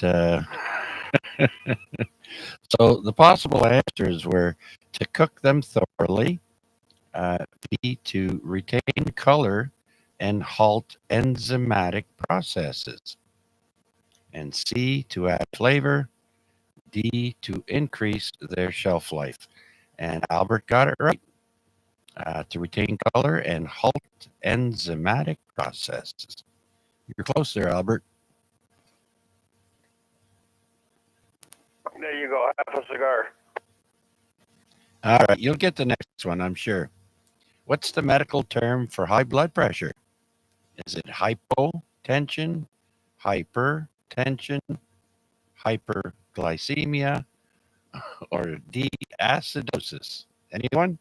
[SPEAKER 1] so the possible answers were to cook them thoroughly, B, to retain color and halt enzymatic processes, and C, to add flavor, D, to increase their shelf life. And Albert got it right. To retain color and halt enzymatic processes. You're close there, Albert.
[SPEAKER 7] There you go, half a cigar.
[SPEAKER 1] All right, you'll get the next one, I'm sure. What's the medical term for high blood pressure? Is it hypotension, hypertension, hyperglycemia, or D, acidosis? Anyone?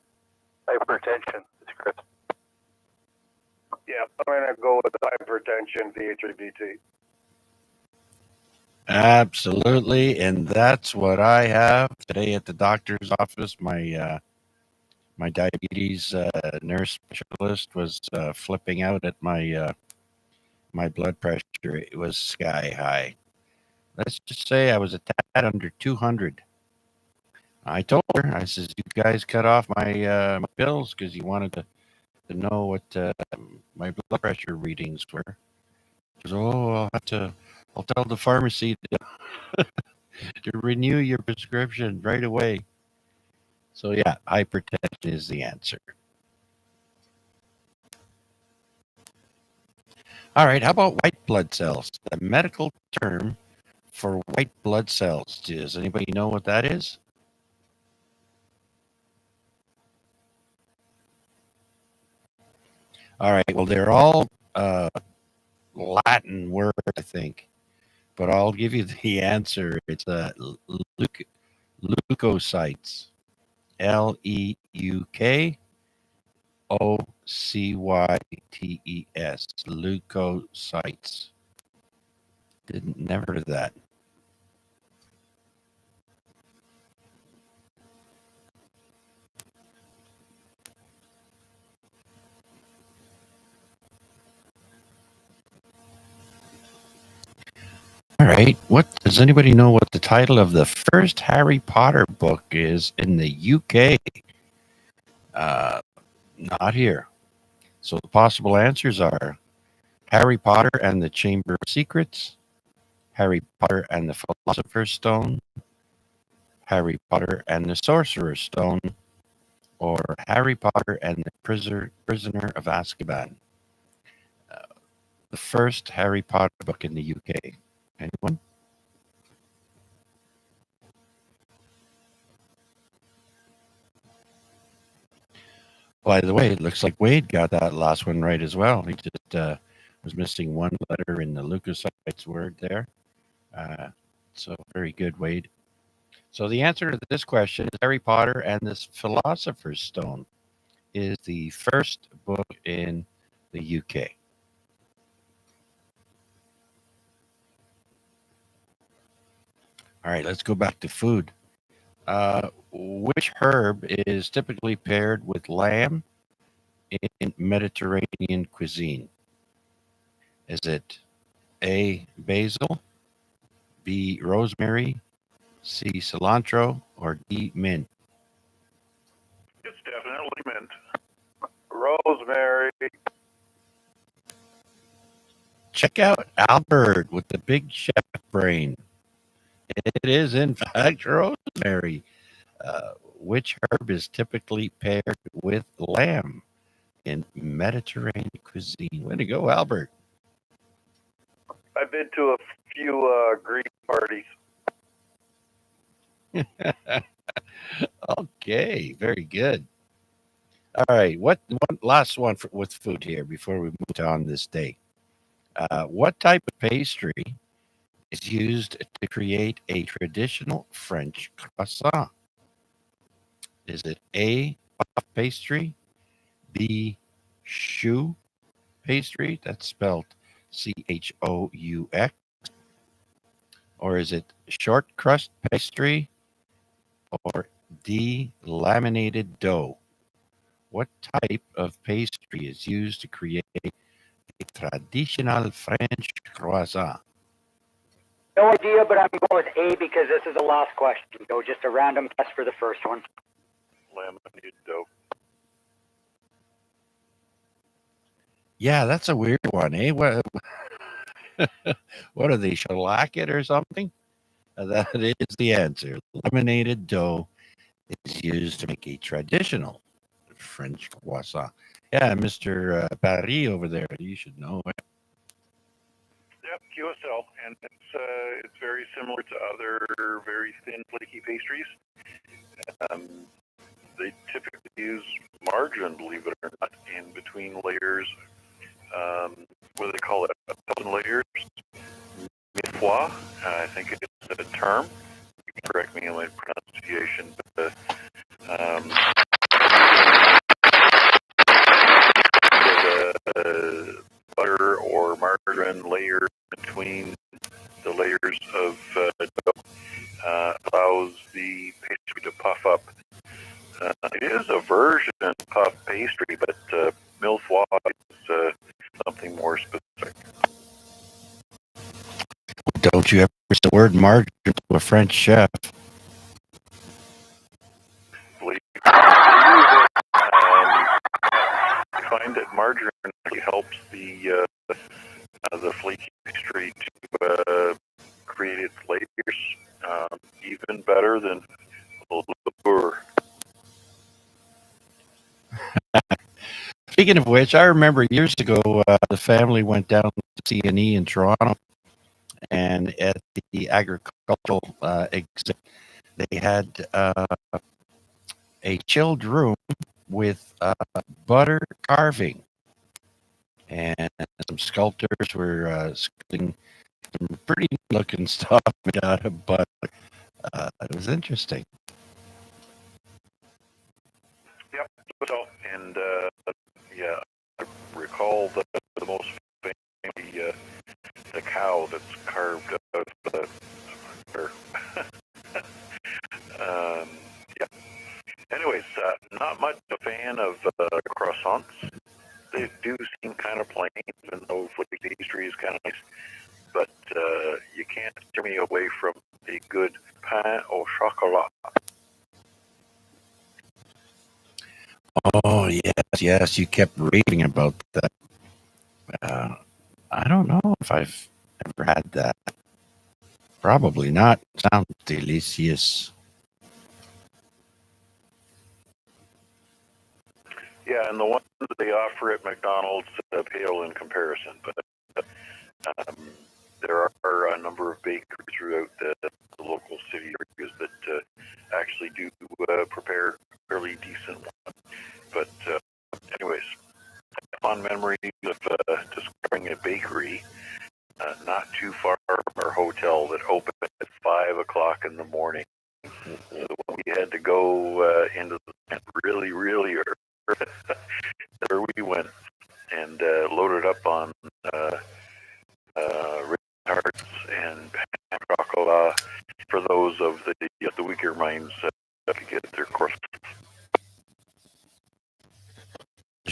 [SPEAKER 11] Hypertension. It's Chris.
[SPEAKER 7] Yeah, I'm going to go with hypertension, VA3BT.
[SPEAKER 1] Absolutely, and that's what I have today at the doctor's office. My diabetes nurse specialist was flipping out at my my blood pressure. It was sky high. let's just say I was a tad under 200. I told her, I says, you guys cut off my bills because you wanted to know what my blood pressure readings were. She goes, oh, I'll tell the pharmacy to renew your prescription right away. So yeah, hypertension is the answer. All right, how about white blood cells? The medical term for white blood cells. Does anybody know what that is? All right, well, they're all Latin words, I think, but I'll give you the answer. It's leukocytes. Leukocytes. Leukocytes. Never heard of that. All right. What does anybody know what the title of the first Harry Potter book is in the UK? Not here. So the possible answers are Harry Potter and the Chamber of Secrets, Harry Potter and the Philosopher's Stone, Harry Potter and the Sorcerer's Stone, or Harry Potter and the Prisoner of Azkaban. The first Harry Potter book in the UK. Anyone? By the way, it looks like Wade got that last one right as well. He just was missing one letter in the leukocytes word there. So very good, Wade. So the answer to this question is Harry Potter and the Philosopher's Stone is the first book in the UK. All right, let's go back to food. Which herb is typically paired with lamb in Mediterranean cuisine? Is it A, basil, B, rosemary, C, cilantro, or D, mint?
[SPEAKER 6] It's definitely mint.
[SPEAKER 7] Rosemary.
[SPEAKER 1] Check out Albert with the big chef brain. It is, in fact, rosemary. Which herb is typically paired with lamb in Mediterranean cuisine? Way to go, Albert.
[SPEAKER 7] I've been to a few Greek parties.
[SPEAKER 1] Okay, very good. All right, one last one with food here before we move on this day. What type of pastry is used to create a traditional French croissant? Is it A, puff pastry, B, choux pastry, that's spelled Chaux, or is it short crust pastry, or D, laminated dough? What type of pastry is used to create a traditional French croissant?
[SPEAKER 4] No idea, but I'm going with A because this is the last question. So just a random guess for the first one.
[SPEAKER 6] Laminated dough.
[SPEAKER 1] Yeah, that's a weird one, eh? What are they, shellac it or something? That is the answer. Laminated dough is used to make a traditional French croissant. Yeah, Mr. Paris over there, you should know it.
[SPEAKER 6] Yep, QSL, and it's very similar to other very thin, flaky pastries. They typically use margarine, believe it or not, in between layers. What do they call it? 1,000 layers. Mille fois, I think it is a term. You can correct me on my pronunciation, but butter or margarine layer between the layers of dough allows the pastry to puff up. It is a version of puff pastry, but mille fois is something more specific.
[SPEAKER 1] Don't you ever word margarine to a French chef.
[SPEAKER 6] Believe I find that margarine actually helps the flaky pastry to create its layers even better than liqueur.
[SPEAKER 1] Speaking of which, I remember years ago, the family went down to C&E in Toronto, and at the agricultural exhibit, they had a chilled room with butter carving, and some sculptors were sculpting some pretty looking stuff made out of butter. It was interesting.
[SPEAKER 6] Yep. So, and yeah, I recall the most famous the cow that's carved out of the butter. Yeah. Anyways, not much a fan of croissants. They do seem kind of plain, even though flaky pastry is kind of nice. But you can't steer me away from a good pain au chocolat.
[SPEAKER 1] Oh yes, you kept raving about that. I don't know if I've ever had that. Probably not. Sounds delicious.
[SPEAKER 6] Yeah, and the ones that they offer at McDonald's pale in comparison. But there are a number of bakeries throughout the local city areas that actually do prepare fairly decent ones. But anyways, fond memory of discovering a bakery not too far from our hotel that opened at 5 o'clock in the morning. So we had to go into the tent really, really early. There we went and loaded up on tarts and pan chocolat for those of the weaker minds to get their course.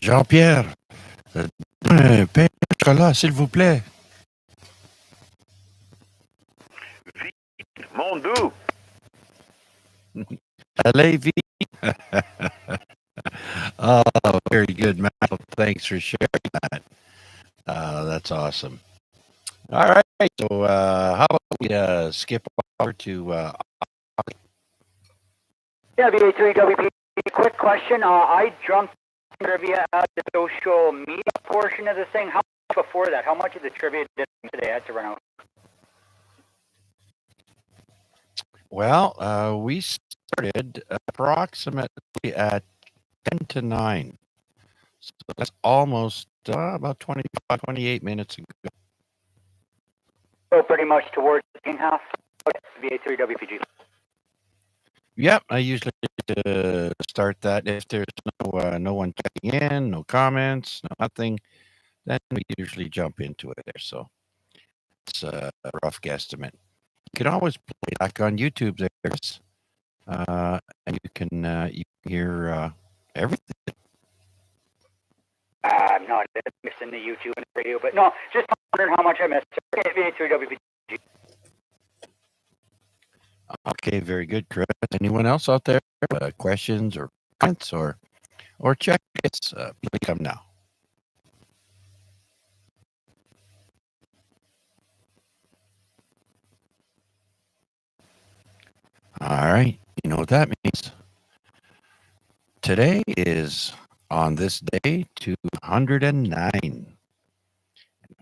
[SPEAKER 1] Jean-Pierre, un pain au chocolat, s'il vous plaît.
[SPEAKER 6] Mon Dieu!
[SPEAKER 1] Allez, vite. Oh, very good, Michael. Thanks for sharing that. That's awesome. All right. So, how about we skip over to
[SPEAKER 4] Yeah, VA3WP. Quick question. I jumped trivia at the social media portion of the thing. How much before that? How much of the trivia did today? I had to run out.
[SPEAKER 1] well, we started approximately at 10 to 9. So that's almost about 25, 28 minutes ago.
[SPEAKER 4] So pretty much towards the second half. Okay, VA3WPG.
[SPEAKER 1] Yep, I usually start that if there's no one checking in, no comments, no nothing, then we usually jump into it there. So it's a rough guesstimate. You can always play back on YouTube there, and you can hear everything.
[SPEAKER 4] I'm not missing the YouTube and the radio, but no, just wondering how much I missed. Okay, VA3WPG.
[SPEAKER 1] Okay, very good, Chris. Anyone else out there? Questions or comments or check-ins? Please come now. All right, you know what that means. Today is on this day 209.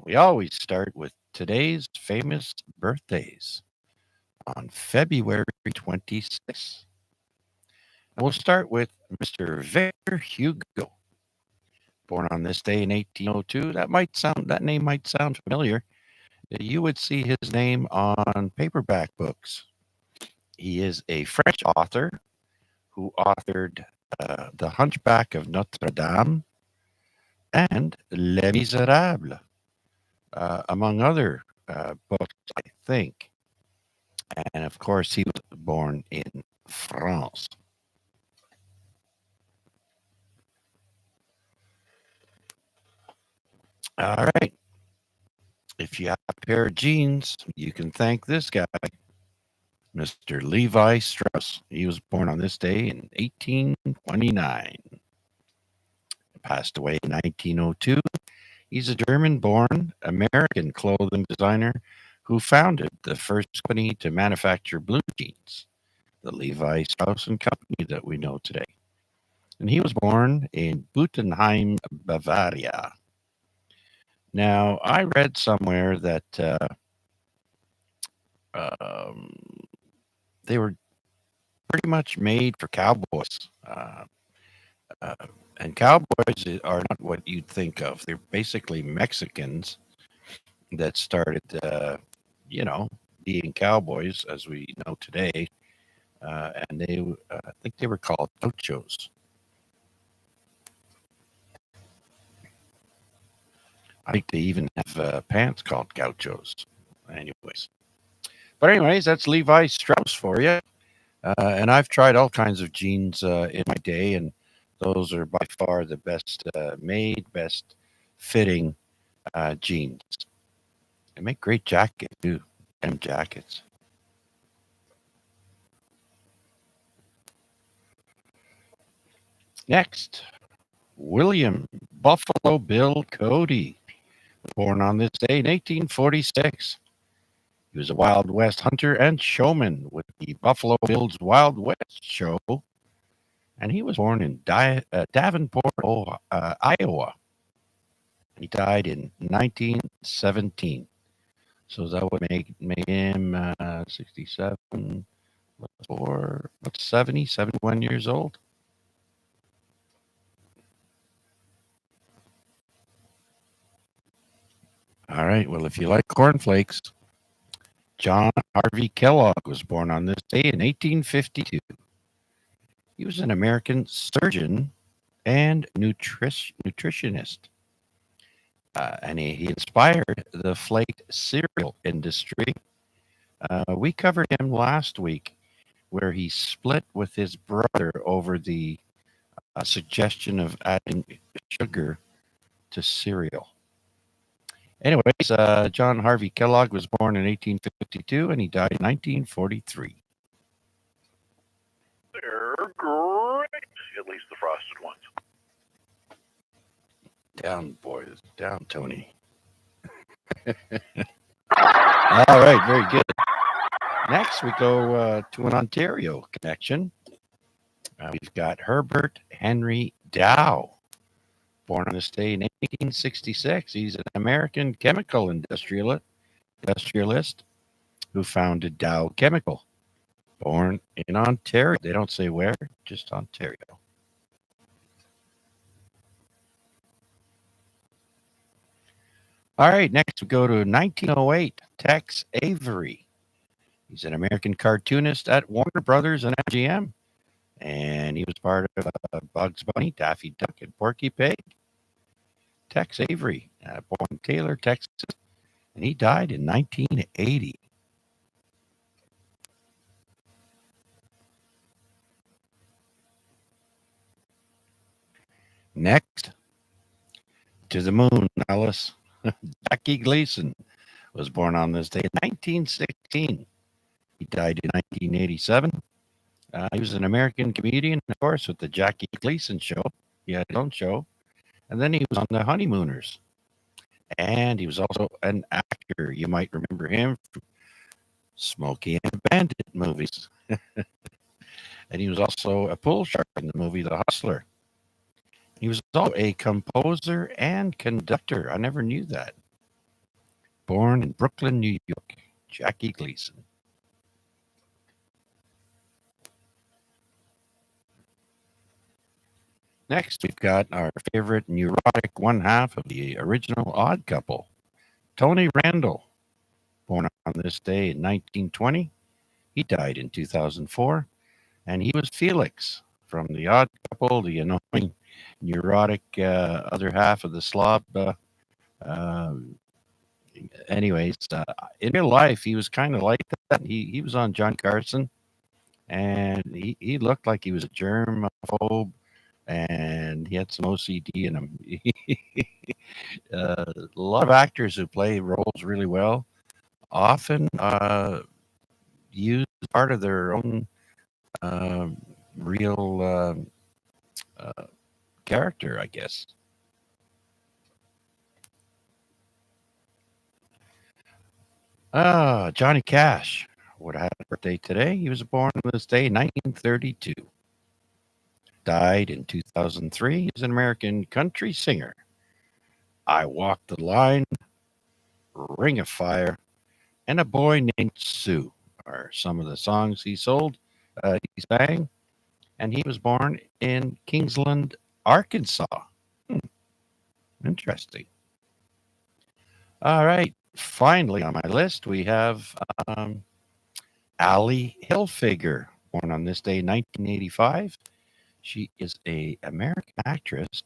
[SPEAKER 1] We always start with today's famous birthdays on February 26th. And we'll start with Mr. Victor Hugo, born on this day in 1802. That name might sound familiar. You would see his name on paperback books. He is a French author who authored The Hunchback of Notre Dame and Les Miserables, among other books, I think. And of course, he was born in France. All right. If you happen pair of jeans, you can thank this guy, Mr. Levi Strauss. He was born on this day in 1829. Passed away in 1902. He's a German-born American clothing designer who founded the first company to manufacture blue jeans, the Levi Strauss and Company that we know today. And he was born in Butenheim, Bavaria. Now, I read somewhere that um, they were pretty much made for cowboys. Uh, and cowboys are not what you'd think of. They're basically Mexicans that started, you know, being cowboys as we know today. And I think they were called gauchos. I think they even have pants called gauchos. Anyways. But anyways, that's Levi Strauss for you. And I've tried all kinds of jeans in my day, and those are by far the best made, best fitting jeans. They make great jackets too, them jackets. Next, William Buffalo Bill Cody, born on this day in 1846. He was a Wild West hunter and showman with the Buffalo Bills Wild West Show, and he was born in Davenport, Iowa. He died in 1917. So that would make him 67, or 70, 71 years old. All right. Well, if you like cornflakes, John Harvey Kellogg was born on this day in 1852. He was an American surgeon and nutritionist. And he inspired the flake cereal industry. We covered him last week, where he split with his brother over the suggestion of adding sugar to cereal. Anyways, John Harvey Kellogg was born in 1852 and he died in 1943.
[SPEAKER 6] They're great. At least the frosted ones.
[SPEAKER 1] Down, boys. Down, Tony. All right, very good. Next, we go to an Ontario connection. We've got Herbert Henry Dow, born on this day in 1866. He's an American chemical industrialist who founded Dow Chemical, born in Ontario. They don't say where, just Ontario. All right, next we go to 1908, Tex Avery. He's an American cartoonist at Warner Brothers and MGM, and he was part of Bugs Bunny, Daffy Duck, and Porky Pig. Tex Avery, born in Taylor, Texas, and he died in 1980. Next, to the moon, Alice. Jackie Gleason was born on this day in 1916. He died in 1987. He was an American comedian, of course, with the Jackie Gleason Show. He had his own show. And then he was on the Honeymooners. And he was also an actor. You might remember him from Smokey and the Bandit movies. And he was also a pool shark in the movie The Hustler. He was also a composer and conductor. I never knew that. Born in Brooklyn, New York, Jackie Gleason. Next, we've got our favorite neurotic one half of the original Odd Couple, Tony Randall, born on this day in 1920. He died in 2004, and he was Felix from the Odd Couple, the annoying, neurotic other half of the slob. Anyways, in real life, he was kind of like that. He was on John Carson, and he looked like he was a germaphobe, and he had some OCD in him. A lot of actors who play roles really well often used as part of their own real character, I guess. Johnny Cash would have had a birthday today. He was born on this day, 1932. Died in 2003. He's an American country singer. I Walk the Line, Ring of Fire, and A Boy Named Sue are some of the songs he sang, and he was born in Kingsland, Arkansas. Interesting. All right. Finally, on my list, we have Ali Hilfiger, born on this day, 1985. She is an American actress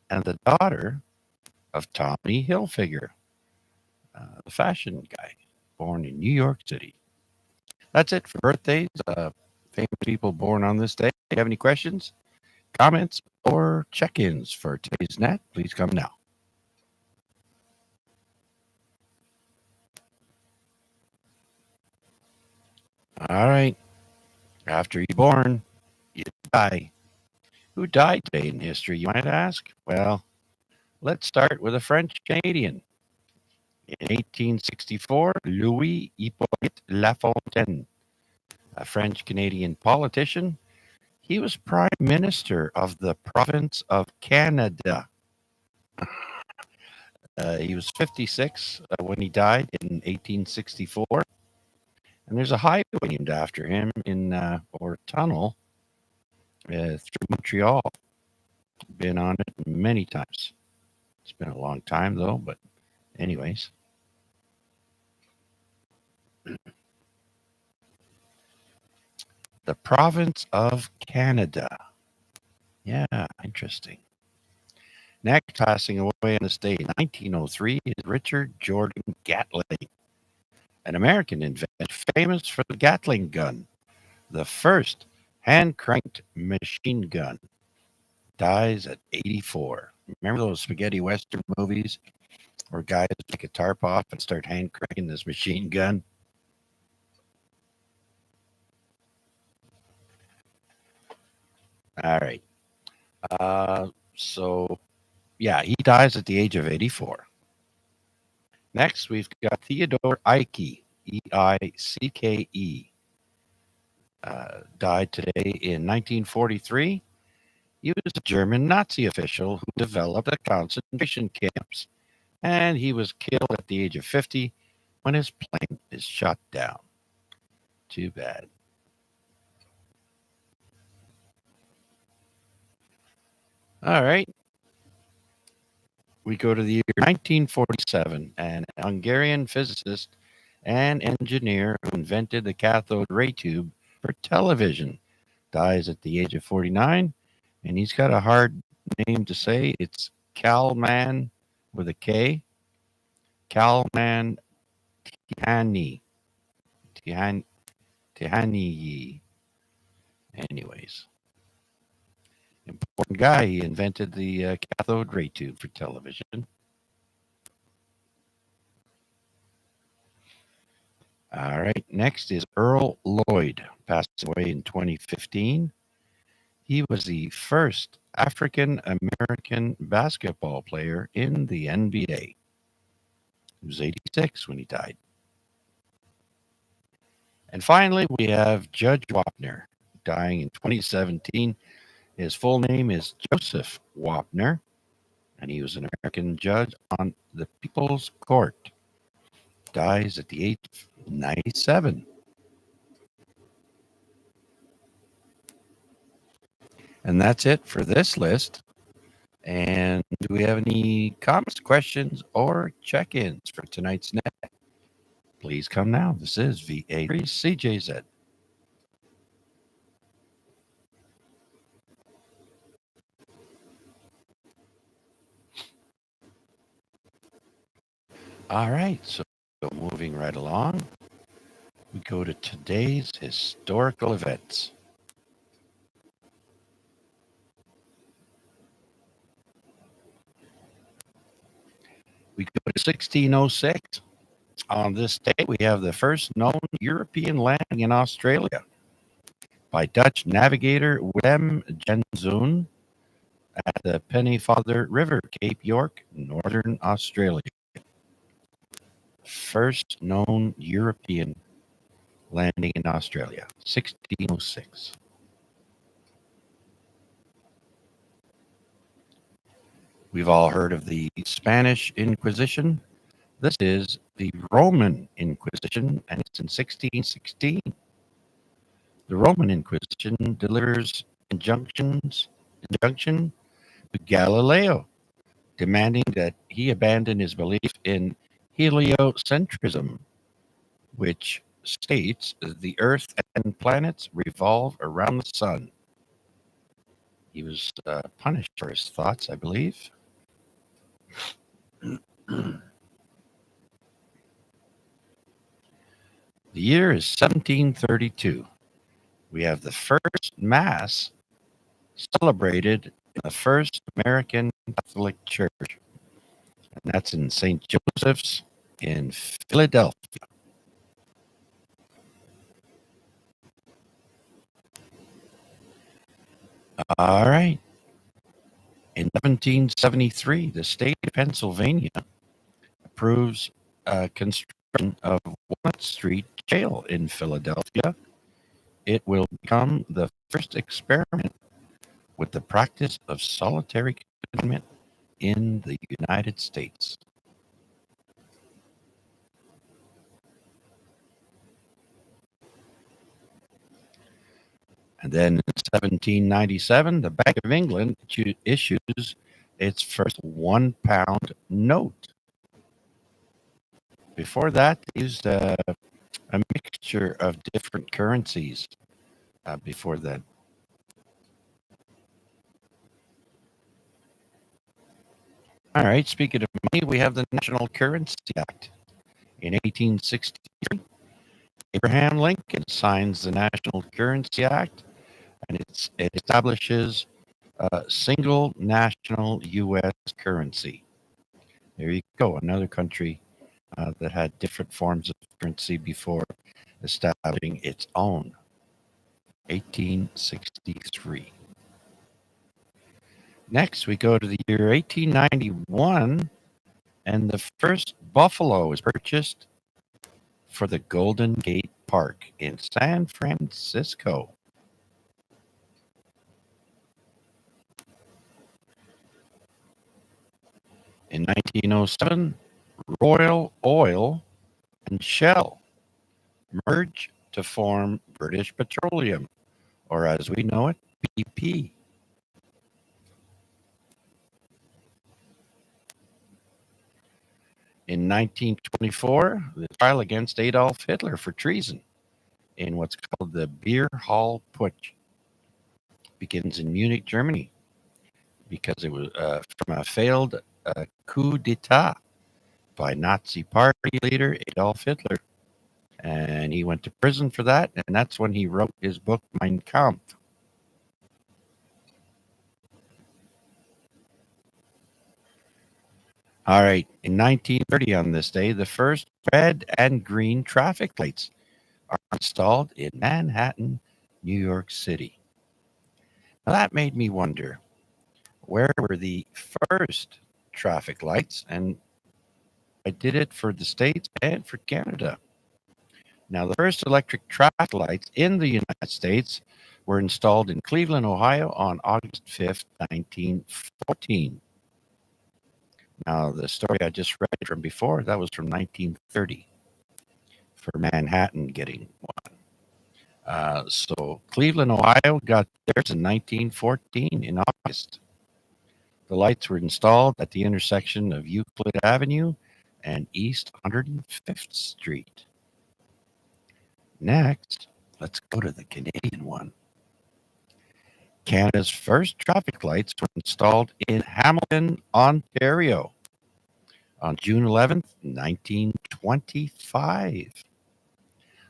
[SPEAKER 1] and the daughter of Tommy Hilfiger, the fashion guy, born in New York City. That's it for birthdays. Famous people born on this day. If you have any questions, comments, or check-ins for today's net, please come now. All right. After you're born, you die. Who died today in history, you might ask? Well, let's start with a French Canadian. In 1864, Louis Hippolyte Lafontaine, a French Canadian politician. He was Prime Minister of the province of Canada. He was 56 when he died in 1864. And there's a highway named after him or tunnel through Montreal. Been on it many times. It's been a long time though, but anyways. The province of Canada. Yeah, interesting. Next, passing away on this day in 1903 is Richard Jordan Gatling, an American inventor famous for the Gatling gun, the first hand-cranked machine gun. Dies at 84. Remember those spaghetti western movies where guys take a tarp off and start hand-cranking this machine gun? All right. Yeah, he dies at the age of 84. Next, we've got Theodore Eicke, Eicke. Died today in 1943. He was a German Nazi official who developed the concentration camps, and he was killed at the age of 50 when his plane is shot down. Too bad. All right. We go to the year 1947, and a Hungarian physicist and engineer who invented the cathode ray tube for television dies at the age of 49, and he's got a hard name to say. It's Kalman with a K. Kalman Tihani. Tihani. Anyways, important guy. He invented the cathode ray tube for television. All right. Next is Earl Lloyd, passed away in 2015. He was the first African American basketball player in the NBA. He was 86 when he died. And finally, we have Judge Wapner, dying in 2017. His full name is Joseph Wapner, and he was an American judge on the People's Court. Dies at the age of 97. And that's it for this list. And do we have any comments, questions, or check-ins for tonight's net? Please come now. This is VA3CJZ. All right, so moving right along, we go to today's historical events. We go to 1606. On this day, we have the first known European landing in Australia by Dutch navigator Willem Jenzoen at the Pennefather River, Cape York, Northern Australia. First known European landing in Australia, 1606. We've all heard of the Spanish Inquisition. This is the Roman Inquisition, and it's in 1616. The Roman Inquisition delivers injunction to Galileo, demanding that he abandon his belief in heliocentrism, which states the Earth and planets revolve around the sun. He was punished for his thoughts, I believe. The year is 1732. We have the first Mass celebrated in the First American Catholic Church, and that's in St. Joseph's in Philadelphia. All right. In 1773, the state of Pennsylvania approves construction of Walnut Street Jail in Philadelphia. It will become the first experiment with the practice of solitary confinement in the United States. And then in 1797, the Bank of England issues its first £1 note. Before that, they used a mixture of different currencies before that. All right, speaking of money, we have the National Currency Act. In 1863, Abraham Lincoln signs the National Currency Act, and it establishes a single national U.S. currency. There you go, another country that had different forms of currency before establishing its own. 1863. Next, we go to the year 1891, and the first buffalo is purchased for the Golden Gate Park in San Francisco. In 1907, Royal Oil and Shell merge to form British Petroleum, or as we know it, BP. In 1924, the trial against Adolf Hitler for treason in what's called the Beer Hall Putsch begins in Munich, Germany, because it was from a failed coup d'etat by Nazi party leader Adolf Hitler. And he went to prison for that, and that's when he wrote his book, Mein Kampf. All right, in 1930 on this day, the first red and green traffic lights are installed in Manhattan, New York City. Now that made me wonder, where were the first traffic lights? And I did it for the States and for Canada. Now, the first electric traffic lights in the United States were installed in Cleveland, Ohio on August 5th, 1914. Now, the story I just read from before, that was from 1930 for Manhattan getting one. So Cleveland, Ohio got theirs in 1914 in August. The lights were installed at the intersection of Euclid Avenue and East 105th Street. Next, let's go to the Canadian one. Canada's first traffic lights were installed in Hamilton, Ontario on June 11th, 1925.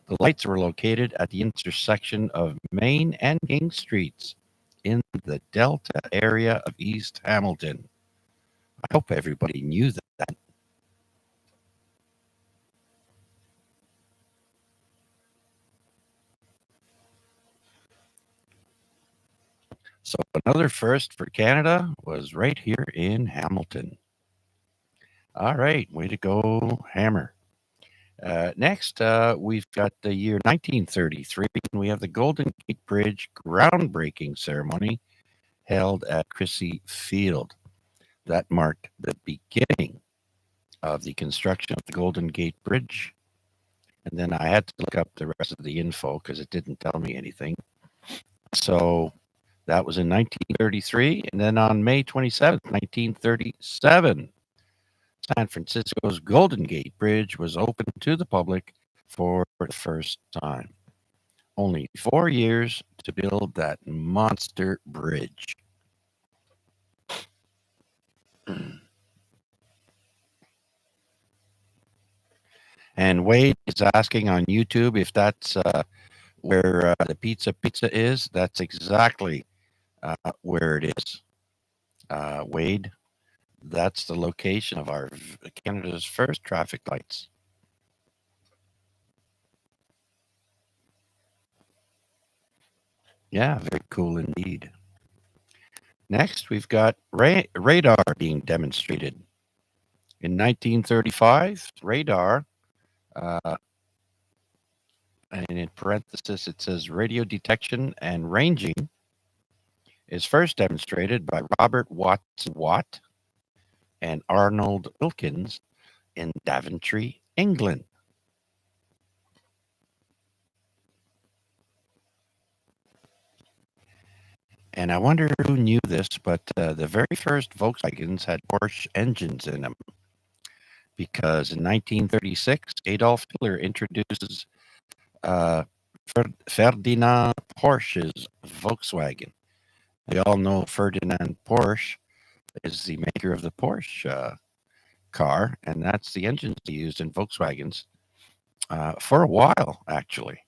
[SPEAKER 1] The lights were located at the intersection of Main and King Streets in the Delta area of East Hamilton. I hope everybody knew that. So another first for Canada was right here in Hamilton. All right, way to go, Hammer. Next, we've got the year 1933, and we have the Golden Gate Bridge groundbreaking ceremony held at Crissy Field. That marked the beginning of the construction of the Golden Gate Bridge. And then I had to look up the rest of the info because it didn't tell me anything. So that was in 1933. And then on May 27th, 1937, San Francisco's Golden Gate Bridge was opened to the public for the first time. Only 4 years to build that monster bridge. And Wade is asking on YouTube if that's where the Pizza is. That's exactly where it is. Wade, that's the location of our Canada's first traffic lights. Yeah, very cool indeed. Next, we've got radar being demonstrated. In 1935, radar, and in parenthesis it says radio detection and ranging, is first demonstrated by Robert Watson Watt and Arnold Wilkins in Daventry, England. And I wonder who knew this, but the very first Volkswagens had Porsche engines in them. Because in 1936, Adolf Hitler introduces Ferdinand Porsche's Volkswagen. We all know Ferdinand Porsche is the maker of the Porsche car, and that's the engines they used in Volkswagens for a while, actually.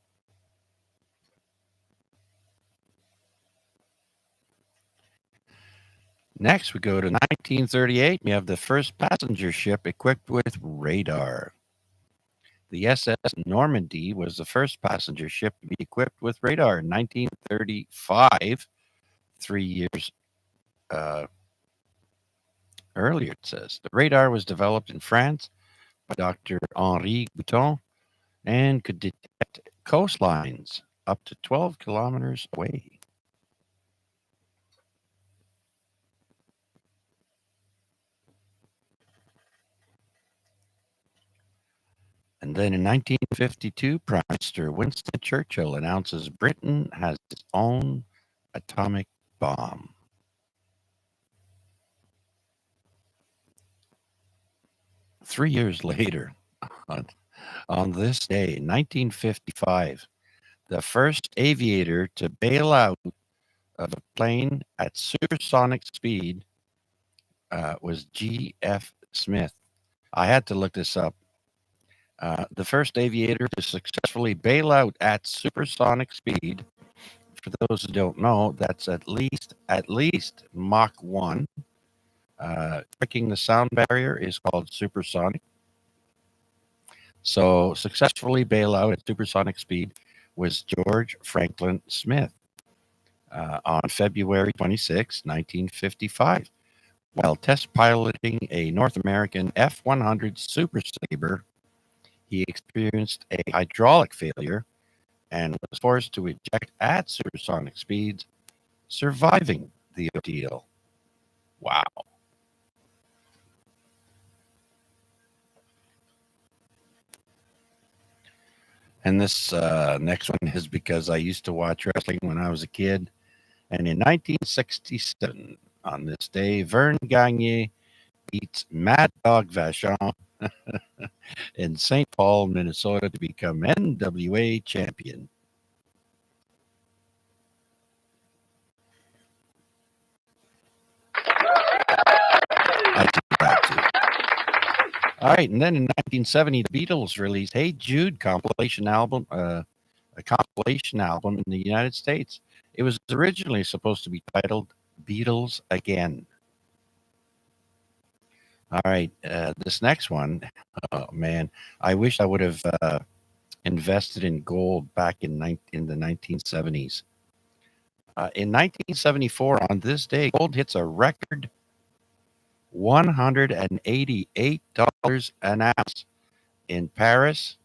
[SPEAKER 1] Next, we go to 1938. We have the first passenger ship equipped with radar. The SS Normandy was the first passenger ship to be equipped with radar in 1935, 3 years earlier, it says. The radar was developed in France by Dr. Henri Bouton and could detect coastlines up to 12 kilometers away. And then in 1952, Prime Minister Winston Churchill announces Britain has its own atomic bomb. Three years later, on this day, 1955, the first aviator to bail out of a plane at supersonic speed was G.F. Smith. I had to look this up. The first aviator to successfully bail out at supersonic speed, for those who don't know, that's at least Mach 1. Breaking the sound barrier is called supersonic. So successfully bail out at supersonic speed was George Franklin Smith on February 26, 1955, while test piloting a North American F-100 Super Sabre. He experienced a hydraulic failure and was forced to eject at supersonic speeds, surviving the ordeal. Wow. And this next one is because I used to watch wrestling when I was a kid. And in 1967, on this day, Vern Gagne beats Mad Dog Vachon in St. Paul, Minnesota to become NWA champion. I take that too. All right, and then in 1970, the Beatles released "Hey Jude" compilation album, a compilation album in the United States. It was originally supposed to be titled "Beatles Again." All right, this next one, oh man, I wish I would have invested in gold back in the 1970s. In 1974, on this day, gold hits a record $188 an ounce in Paris.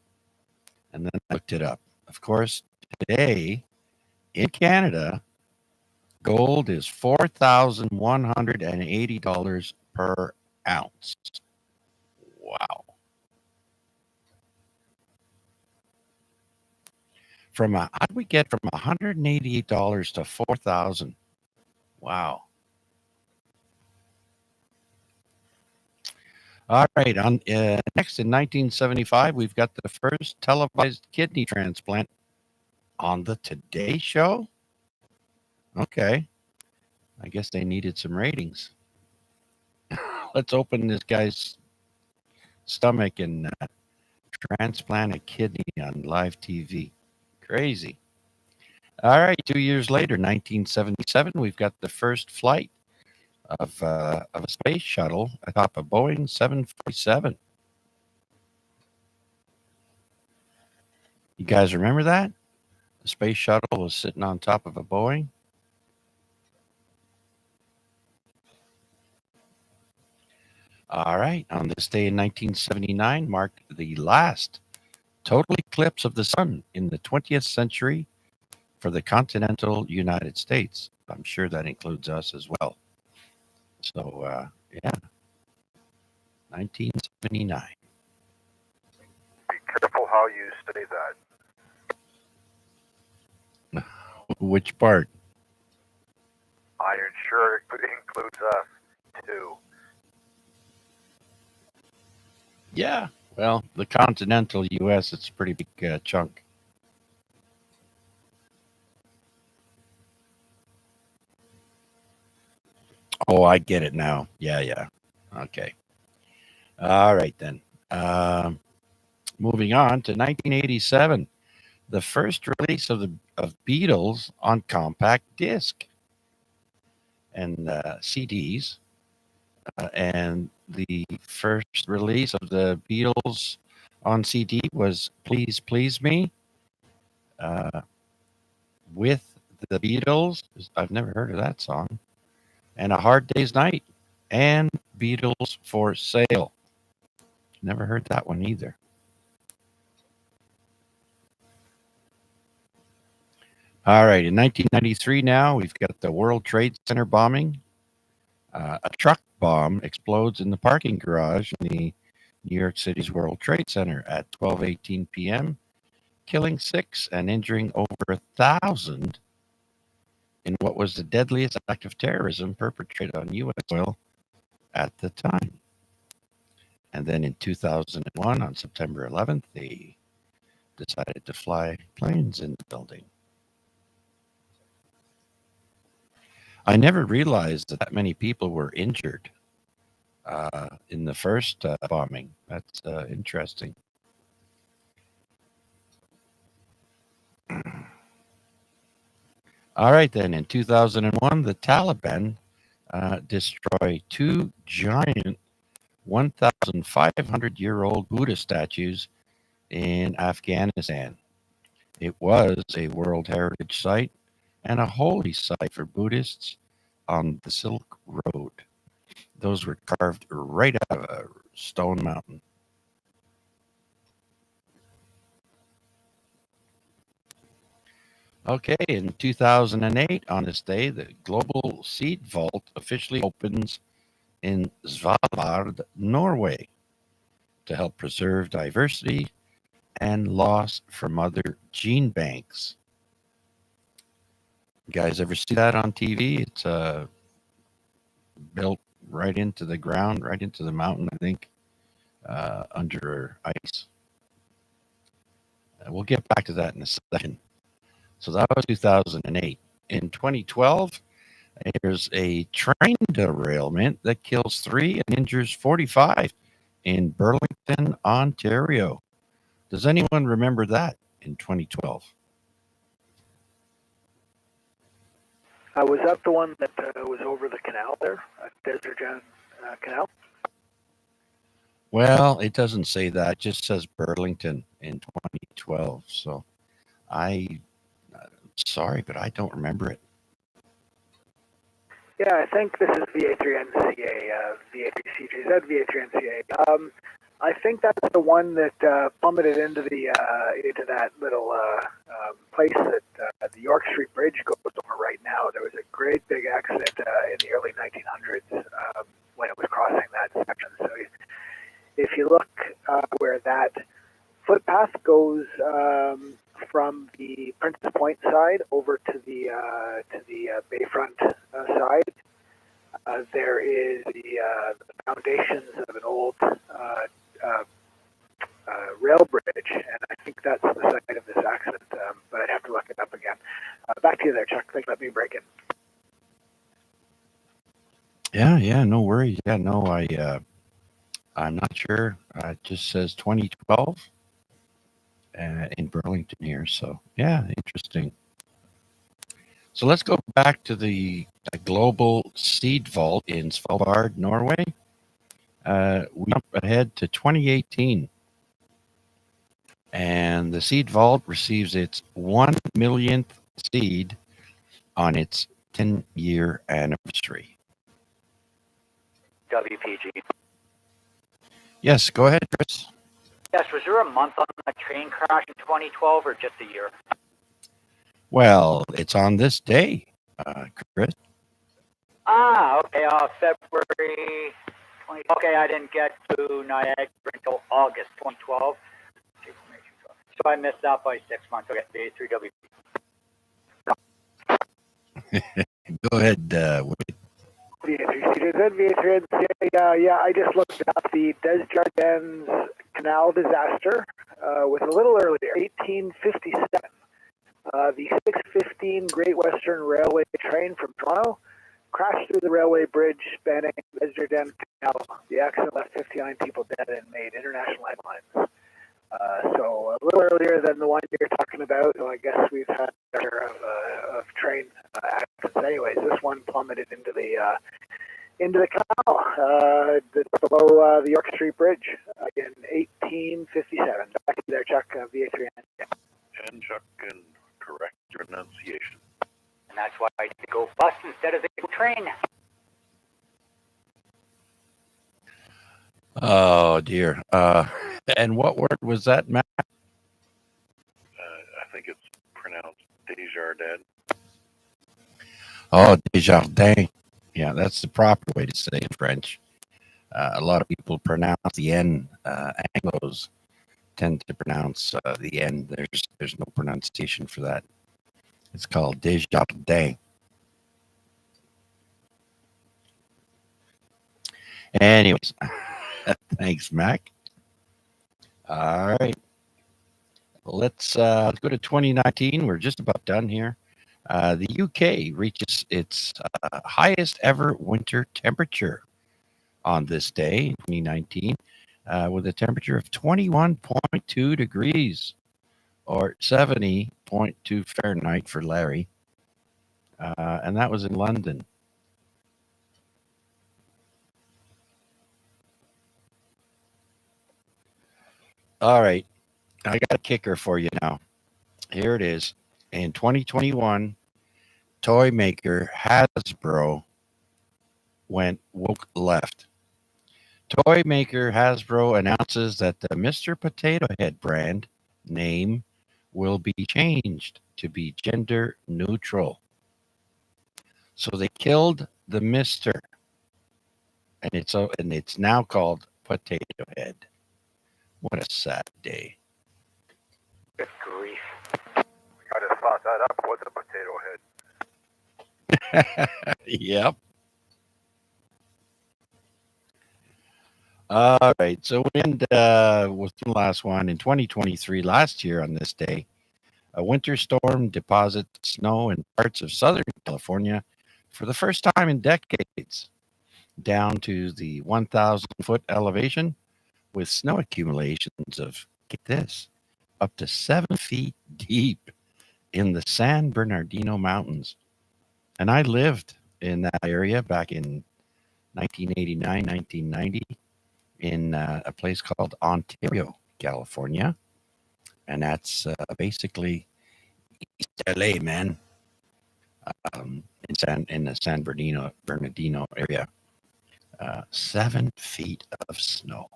[SPEAKER 1] And then I looked it up. Of course, today in Canada, gold is $4,180 per ounce. Wow. How do we get from $188 to $4,000? Wow. All right. Next, in 1975, we've got the first televised kidney transplant on the Today Show. Okay. I guess they needed some ratings. Let's open this guy's stomach and transplant a kidney on live TV. Crazy. All right. 2 years later, 1977, we've got the first flight of a space shuttle atop a Boeing 747. You guys remember that? The space shuttle was sitting on top of a Boeing. All right. On this day in 1979 marked the last total eclipse of the sun in the 20th century for the continental United States. I'm sure that includes us as well. So, yeah, 1979.
[SPEAKER 11] Be careful how you say that.
[SPEAKER 1] Which part?
[SPEAKER 11] I am sure it includes us too.
[SPEAKER 1] Yeah. Well, the continental U.S., it's a pretty big chunk. Oh, I get it now. Yeah. Okay. All right, then. Moving on to 1987, the first release of Beatles on compact disc and CDs. And the first release of the Beatles on CD was Please Please Me with the Beatles. I've never heard of that song. And A Hard Day's Night and Beatles for Sale. Never heard that one either. All right, in 1993 now, we've got the World Trade Center bombing. A truck bomb explodes in the parking garage in the New York City's World Trade Center at 12:18 p.m., killing 6 and injuring over 1,000 in what was the deadliest act of terrorism perpetrated on U.S. soil at the time. And then in 2001, on September 11th, they decided to fly planes in the building. I never realized that many people were injured in the first bombing. That's interesting. All right, then. In 2001, the Taliban destroyed 2 giant 1,500-year-old Buddha statues in Afghanistan. It was a World Heritage Site and a holy site for Buddhists on the Silk Road. Those were carved right out of a stone mountain. Okay, in 2008, on this day, the Global Seed Vault officially opens in Svalbard, Norway, to help preserve diversity and loss from other gene banks. You guys ever see that on TV? It's built right into the ground, right into the mountain, I think, under ice. We'll get back to that in a second. So that was 2008. In 2012, there's a train derailment that kills 3 and injures 45 in Burlington, Ontario. Does anyone remember that in 2012?
[SPEAKER 5] Was that the one that was over the canal there, Desert John Canal?
[SPEAKER 1] Well, it doesn't say that. It just says Burlington in 2012. So I'm sorry, but I don't remember it.
[SPEAKER 5] Yeah, I think this is VA3NCA, VA3CJZ, VA3NCA. I think that's the one that plummeted into that little place that the York Street Bridge goes over right now. There was a great big accident in the early 1900s when it was crossing that section. So if you look where that footpath goes from the Princess Point side over to the Bayfront side, there is the foundations of an old rail bridge, and I think that's the site of this accident, but I'd have to look it up again. Back to you there, Chuck. Thanks for letting me break in.
[SPEAKER 1] Yeah, no worries. Yeah, no, I'm not sure. It just says 2012 in Burlington here. So yeah, interesting. So let's go back to the global seed vault in Svalbard, Norway. We jump ahead to 2018. And the seed vault receives its 1 millionth seed on its 10-year anniversary.
[SPEAKER 4] WPG.
[SPEAKER 1] Yes, go ahead, Chris.
[SPEAKER 4] Yes, was there a month on that train crash in 2012 or just a year?
[SPEAKER 1] Well, it's on this day, Chris.
[SPEAKER 4] Okay, February 20. Okay, I didn't get to Niagara until August 2012. So I missed out by 6 months. Okay, VA3W.
[SPEAKER 1] Go ahead, Wade.
[SPEAKER 5] VA3CJZ, VA3NCA. Yeah, I just looked up the Desjardins Canal disaster was a little earlier, 1857. The 615 Great Western Railway train from Toronto crashed through the railway bridge spanning the Desjardins Canal. The accident left 59 people dead and made international headlines. So a little earlier than the one you're talking about. So I guess we've had of train accidents. Anyways, this one plummeted into the canal below the York Street Bridge in 1857. Back to you there, Chuck. VA3.
[SPEAKER 6] And Chuck can correct your pronunciation.
[SPEAKER 4] And that's why I had to go bus instead of the train.
[SPEAKER 1] Oh, dear. And what word was that, Matt?
[SPEAKER 6] I think it's pronounced Desjardins.
[SPEAKER 1] Oh, Desjardins. Yeah, that's the proper way to say it in French. A lot of people pronounce the N. Anglos tend to pronounce the N. There's no pronunciation for that. It's called Desjardins. Anyways, thanks, Mac. All right. Let's go to 2019. We're just about done here. The UK reaches its highest ever winter temperature on this day in 2019 with a temperature of 21.2 degrees or 70.2 Fahrenheit for Larry. And that was in London. All right. I got a kicker for you now. Here it is. In 2021, toy maker Hasbro woke left. Toy maker Hasbro announces that the Mr. Potato Head brand name will be changed to be gender neutral. So they killed the Mr. and it's now called Potato Head. What a sad day.
[SPEAKER 4] Good grief.
[SPEAKER 11] I just thought that up. What's a potato head?
[SPEAKER 1] Yep. All right. So we end with the last one in 2023. Last year on this day, a winter storm deposited snow in parts of Southern California for the first time in decades, down to the 1,000-foot elevation, with snow accumulations of, get this, up to 7 feet deep in the San Bernardino Mountains. And I lived in that area back in 1989, 1990 in a place called Ontario, California. And that's basically East LA, man. in the San Bernardino area. 7 feet of snow.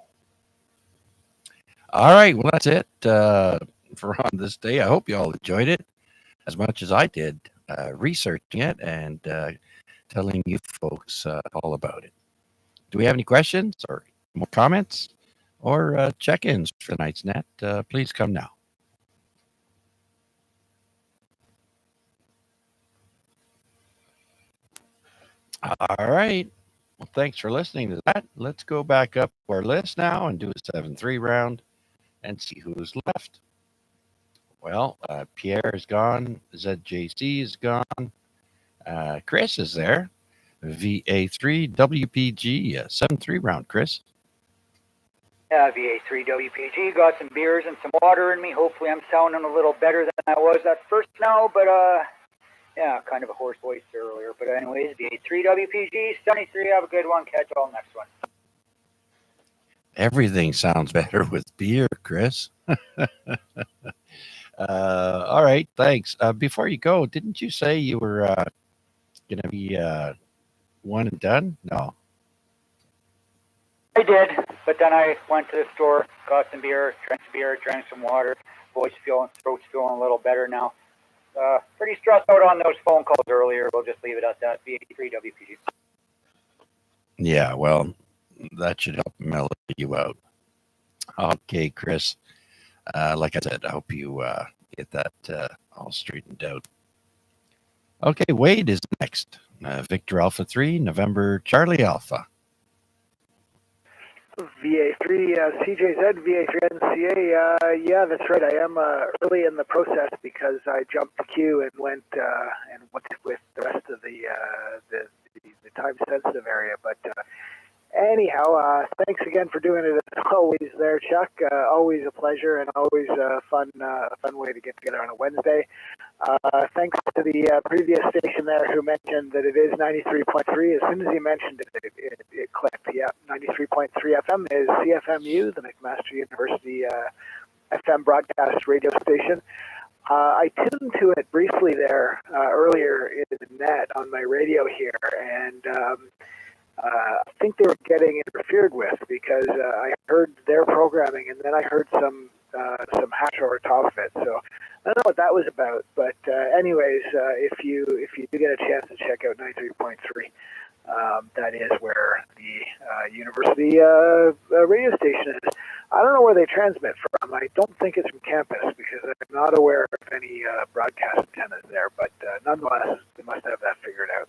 [SPEAKER 1] All right, well, that's it for on this day. I hope you all enjoyed it as much as I did researching it and telling you folks all about it. Do we have any questions or more comments or check-ins for tonight's net? Please come now. All right. Well, thanks for listening to that. Let's go back up our list now and do a 7-3 round and see who's left. Well, Pierre is gone. ZJC is gone. Chris is there. VA3 WPG 7-3 round. Chris.
[SPEAKER 4] Yeah, VA3 WPG. Got some beers and some water in me. Hopefully, I'm sounding a little better than I was at first now. But yeah, kind of a hoarse voice earlier. But anyways, VA3 WPG 73. Have a good one. Catch you all next one.
[SPEAKER 1] Everything sounds better with beer, Chris. All right, thanks. Before you go, didn't you say you were going to be one and done? No.
[SPEAKER 4] I did, but then I went to the store, got some beer, drank some water. Throat's feeling a little better now. Pretty stressed out on those phone calls earlier. We'll just leave it at that. VA3 WPG.
[SPEAKER 1] Yeah, well, that should help mellow you out. Okay, Chris. Like I said, I hope you get that all straightened out. Okay, Wade is next. Victor Alpha 3, November Charlie Alpha.
[SPEAKER 5] VA3 CJZ, VA3 NCA. Yeah, that's right. I am early in the process because I jumped the queue and went with the rest of the time sensitive area. But anyhow, thanks again for doing it as always there, Chuck. Always a pleasure and always a fun way to get together on a Wednesday. Thanks to the previous station there who mentioned that it is 93.3. As soon as he mentioned it, it clicked. Yeah, 93.3 FM is CFMU, the McMaster University FM broadcast radio station. I tuned to it briefly there earlier in the net on my radio here, and I think they were getting interfered with because I heard their programming and then I heard some hash over top of it. So I don't know what that was about, but anyways, if you do get a chance to check out 93.3, that is where the university radio station is. I don't know where they transmit from. I don't think it's from campus because I'm not aware of any broadcast antennas there, but nonetheless, they must have that figured out.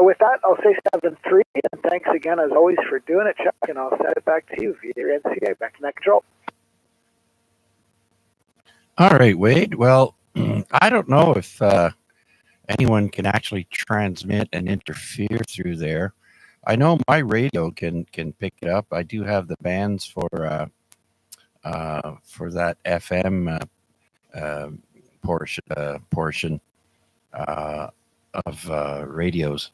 [SPEAKER 5] With that, I'll say 7-3, and thanks again, as always, for doing it, Chuck, and I'll send it back to you via your NCA. Back to net control.
[SPEAKER 1] All right, Wade. Well, I don't know if anyone can actually transmit and interfere through there. I know my radio can pick it up. I do have the bands for that FM portion of radios.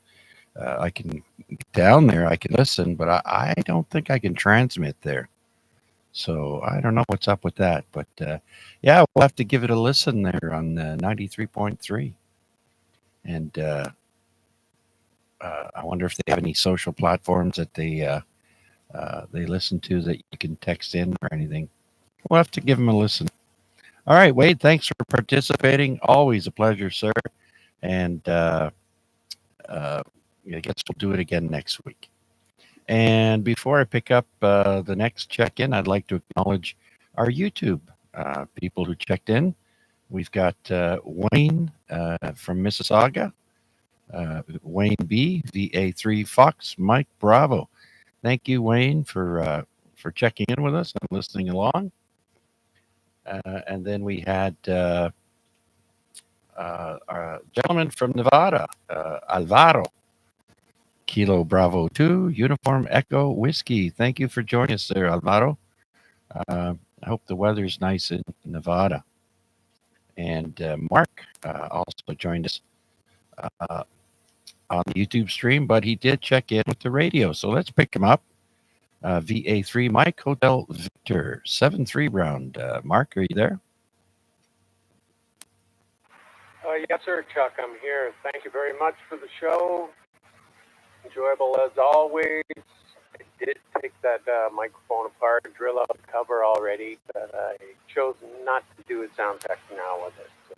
[SPEAKER 1] I can get down there, I can listen, but I don't think I can transmit there. So I don't know what's up with that. But yeah, we'll have to give it a listen there on 93.3. And I wonder if they have any social platforms that they listen to that you can text in or anything. We'll have to give them a listen. All right, Wade, thanks for participating. Always a pleasure, sir. And I guess we'll do it again next week. And before I pick up the next check-in, I'd like to acknowledge our YouTube people who checked in. We've got Wayne from Mississauga, Wayne B, VA3 Fox, Mike Bravo. Thank you, Wayne, for checking in with us and listening along. And then we had our gentleman from Nevada, Alvaro. Kilo Bravo 2, Uniform Echo Whiskey. Thank you for joining us there, Alvaro. I hope the weather's nice in Nevada. And Mark also joined us on the YouTube stream, but he did check in with the radio. So let's pick him up. VA3 Mike Hotel Victor 7-3 round. Mark, are you there?
[SPEAKER 10] Yes, sir, Chuck. I'm here. Thank you very much for the show. Enjoyable as always. I did take that microphone apart and drill out the cover already, but I chose not to do a sound check now with it. So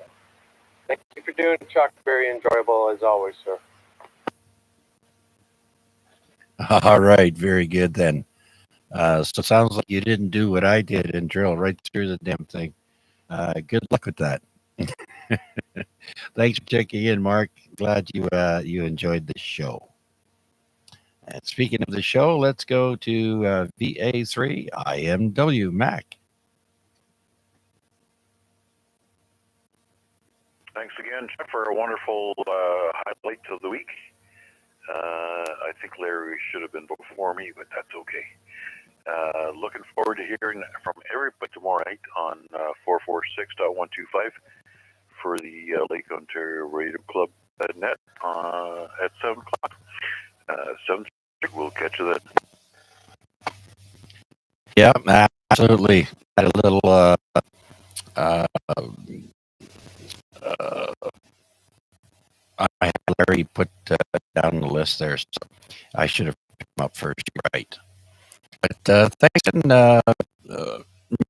[SPEAKER 10] thank you for doing it, Chuck. Very enjoyable as always, sir.
[SPEAKER 1] All right, very good then. So it sounds like you didn't do what I did and drill right through the damn thing. Good luck with that. Thanks for checking in, Mark. Glad you enjoyed the show. And speaking of the show, let's go to VA3 IMW Mac.
[SPEAKER 6] Thanks again, Chuck, for a wonderful highlight of the week. I think Larry should have been before me, but that's okay. Looking forward to hearing from everybody tomorrow night on 446.125 for the Lake Ontario Radio Club net at 7 o'clock. 7 we'll catch you then.
[SPEAKER 1] Yeah, absolutely. Had a little I had Larry put down the list there, so I should have picked him up first. You're right. But thanks, and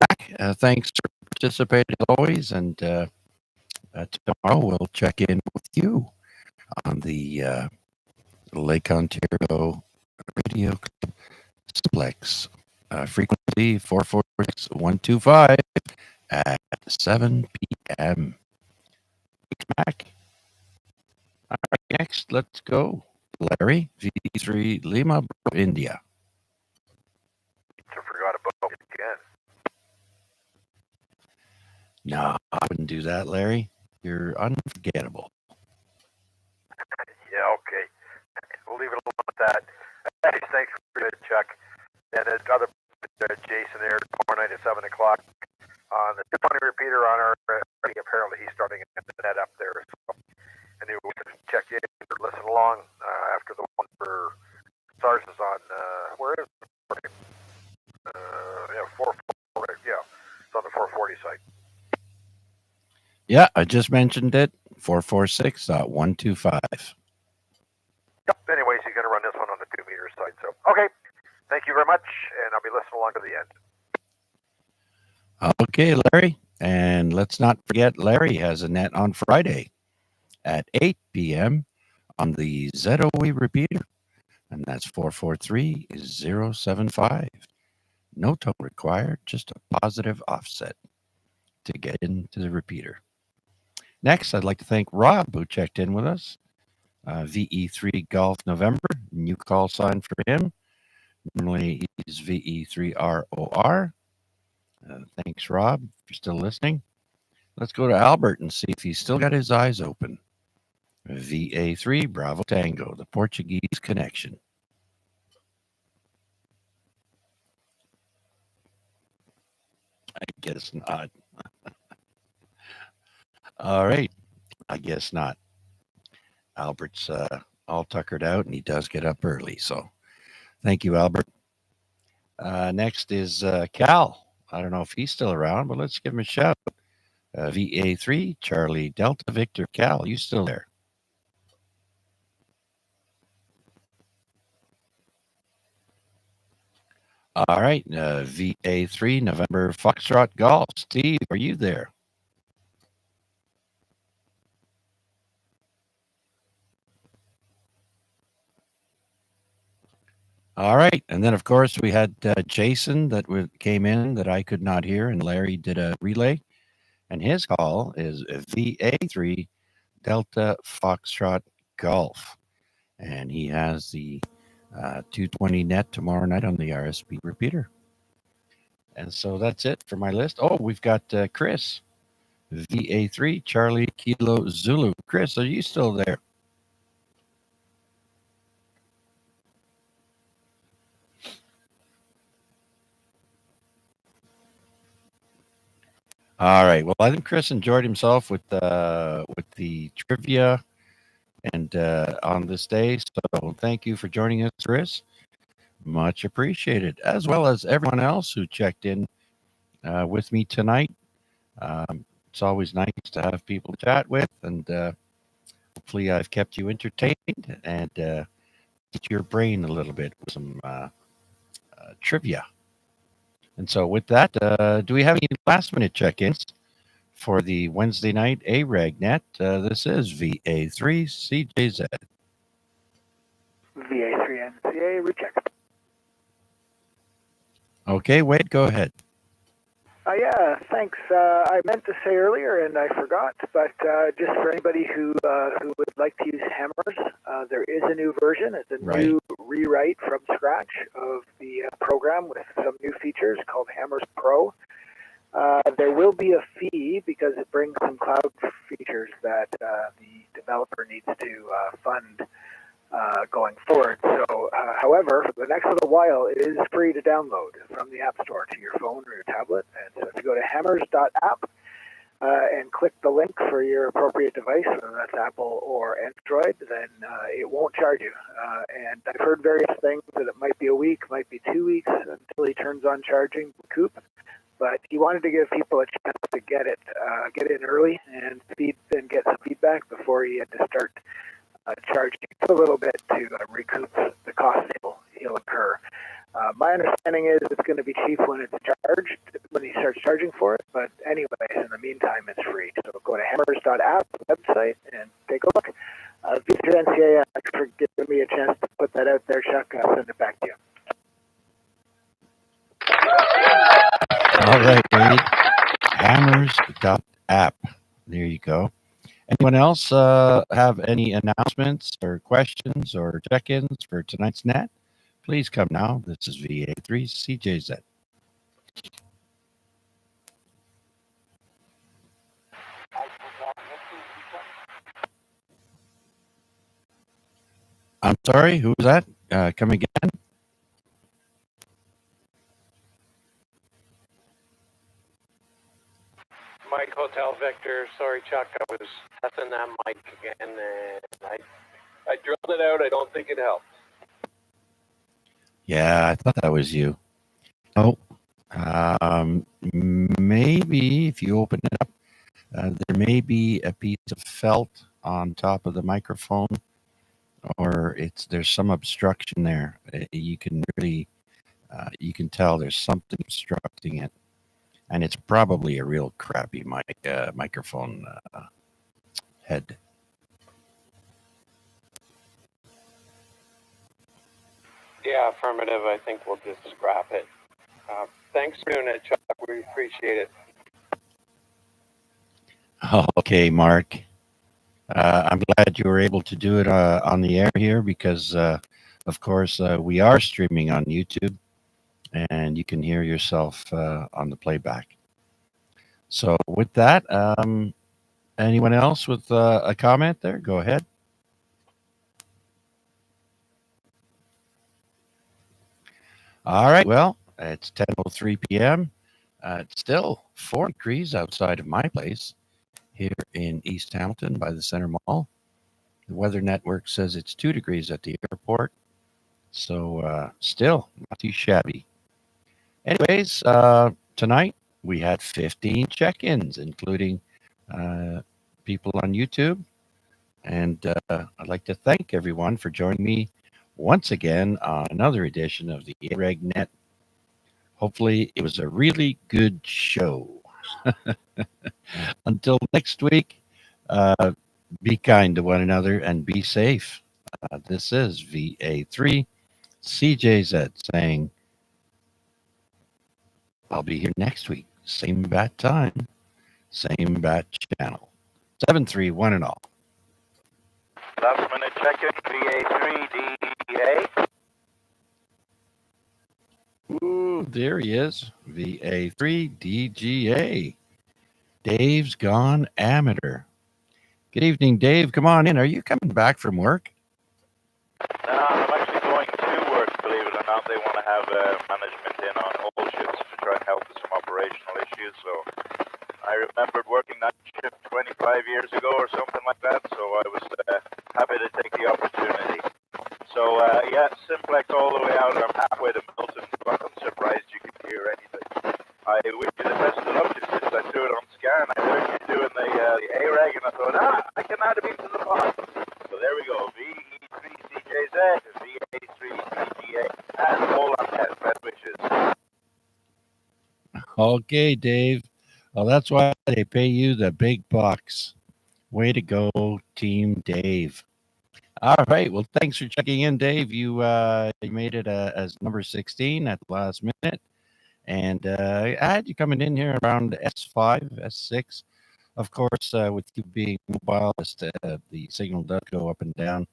[SPEAKER 1] Mac, thanks for participating as always. And tomorrow we'll check in with you on the Lake Ontario Radio Club Simplex frequency 446-125 at 7 p.m. Thanks, Mac. All right, next, let's go. Larry, V3 Lima, India.
[SPEAKER 11] I forgot about it again.
[SPEAKER 1] No, I wouldn't do that, Larry. You're unforgettable.
[SPEAKER 11] Yeah, okay. We'll leave it alone with that. Thanks for it, Chuck. And another Jason there tomorrow night at 7 o'clock on the 220 repeater on our. Apparently, he's starting to get the net up there. So, anyway, we can check in or listen along after the one for SARS is on. Where is it? Yeah, 440. Yeah, it's on the 440 site.
[SPEAKER 1] Yeah, I just mentioned it. 446.125.
[SPEAKER 11] Yep. Anyways, he's going to run this one on the 2 meter side. So, okay. Thank you very much, and I'll be listening along to the end.
[SPEAKER 1] Okay, Larry. And let's not forget, Larry has a net on Friday at 8 p.m. on the ZOE repeater. And that's 443-075. No tone required, just a positive offset to get into the repeater. Next, I'd like to thank Rob, who checked in with us. VE3 Golf November, new call sign for him. Normally he's VE3ROR. Thanks, Rob, if you're still listening. Let's go to Albert and see if he's still got his eyes open. VA3 Bravo Tango, the Portuguese connection. I guess not. All right. I guess not. Albert's all tuckered out, and he does get up early. So thank you, Albert. Next is Cal. I don't know if he's still around, but let's give him a shout. VA3 Charlie Delta Victor Cal. You still there? All right. VA3 November Foxtrot Golf. Steve, are you there? All right. And then, of course, we had Jason that came in that I could not hear, and Larry did a relay. And his call is VA3 Delta Foxtrot Golf. And he has the 220 net tomorrow night on the RSP repeater. And so that's it for my list. Oh, we've got Chris, VA3 Charlie Kilo Zulu. Chris, are you still there? All right. Well, I think Chris enjoyed himself with the trivia and on this day. So thank you for joining us, Chris. Much appreciated, as well as everyone else who checked in with me tonight. It's always nice to have people to chat with, and hopefully I've kept you entertained and get your brain a little bit with some trivia. And so, with that, do we have any last minute check ins for the Wednesday night AREG net? This is VA3CJZ.
[SPEAKER 5] VA3NCA, recheck.
[SPEAKER 1] Okay, Wade, go ahead.
[SPEAKER 5] Yeah, thanks. I meant to say earlier and I forgot, but just for anybody who would like to use hammers, there is a new version. It's a new rewrite from scratch of the program with some new features called Hammers Pro. There will be a fee because it brings some cloud features that the developer needs to fund going forward. So, however, for the next little while, it is free to download from the App Store to your phone or your tablet. And so if you go to hammers.app and click the link for your appropriate device, whether that's Apple or Android, then it won't charge you. And I've heard various things that it might be a week, might be 2 weeks until he turns on charging Coop. But he wanted to give people a chance to get in early and get some feedback before he had to start charging a little bit to recoup the costs he'll incur. My understanding is it's going to be cheap when it's charged, when he starts charging for it. But anyways, in the meantime, it's free. So go to hammers.app website and take a look. Future NCA, thanks for giving me a chance to put that out there, Chuck. I'll send it back to you.
[SPEAKER 1] All right, Wade. Hammers.app. There you go. Anyone else have any announcements or questions or check-ins for tonight's net? Please come now. This is VA3CJZ. I'm sorry, who was that? Come again?
[SPEAKER 10] Mike Hotel Victor. Sorry, Chuck. I was testing that mic again, and I drilled it out. I don't think it helped.
[SPEAKER 1] Yeah, I thought that was you. Oh, maybe if you open it up, there may be a piece of felt on top of the microphone, or there's some obstruction there. You can really, you can tell there's something obstructing it, and it's probably a real crappy microphone head.
[SPEAKER 10] Yeah, affirmative. I think we'll just scrap it. Thanks for doing it, Chuck. We appreciate it.
[SPEAKER 1] Okay, Mark. I'm glad you were able to do it on the air here because, of course, we are streaming on YouTube and you can hear yourself on the playback. So with that, anyone else with a comment there? Go ahead. All right. Well, it's 10:03 p.m. It's still 4 degrees outside of my place here in East Hamilton by the Center Mall. The Weather Network says it's 2 degrees at the airport. So still not too shabby. Anyways, tonight we had 15 check-ins, including people on YouTube. And I'd like to thank everyone for joining me once again on another edition of the AREG Net. Hopefully it was a really good show. Until next week, be kind to one another and be safe. This is VA3CJZ saying, I'll be here next week. Same bat time, same bat channel. 731 and all.
[SPEAKER 9] Last minute check-in, VA3DA.
[SPEAKER 1] Ooh, there he is. VA3DGA. Dave's gone amateur. Good evening, Dave. Come on in. Are you coming back from work?
[SPEAKER 9] I'm actually going to work, believe it or not. They want to have management in on all shifts to try and help with some operational issues. So I remembered working that shift 25 years ago or something like that. So I was happy to take the opportunity. So yeah, Simplex all the way out. I'm halfway to Milton, but I'm surprised you could hear anything. I wish you the best of luck. Since I threw it on scan, I heard you
[SPEAKER 1] Okay, Dave. Well, that's why they pay you the big bucks. Way to go, Team Dave. All right. Well, thanks for checking in, Dave. You made it as number 16 at the last minute. And I had you coming in here around S5, S6. Of course, with you being mobile, the signal does go up and down.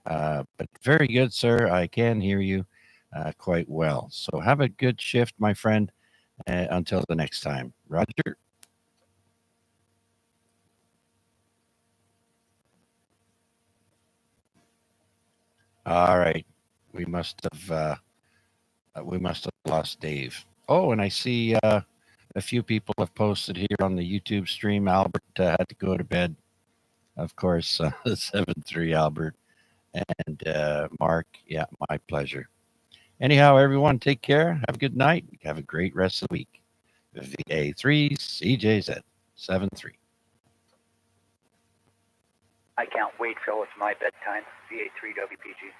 [SPEAKER 1] But very good, sir. I can hear you quite well. So have a good shift, my friend, until the next time. Roger. All right. We must have lost Dave. Oh, and I see a few people have posted here on the YouTube stream. Albert had to go to bed. Of course, 7-3 Albert. And Mark, yeah, my pleasure. Anyhow, everyone, take care. Have a good night. Have a great rest of the week. VA3 CJZ 7-3.
[SPEAKER 4] I can't wait till it's my bedtime. VA3 WPG.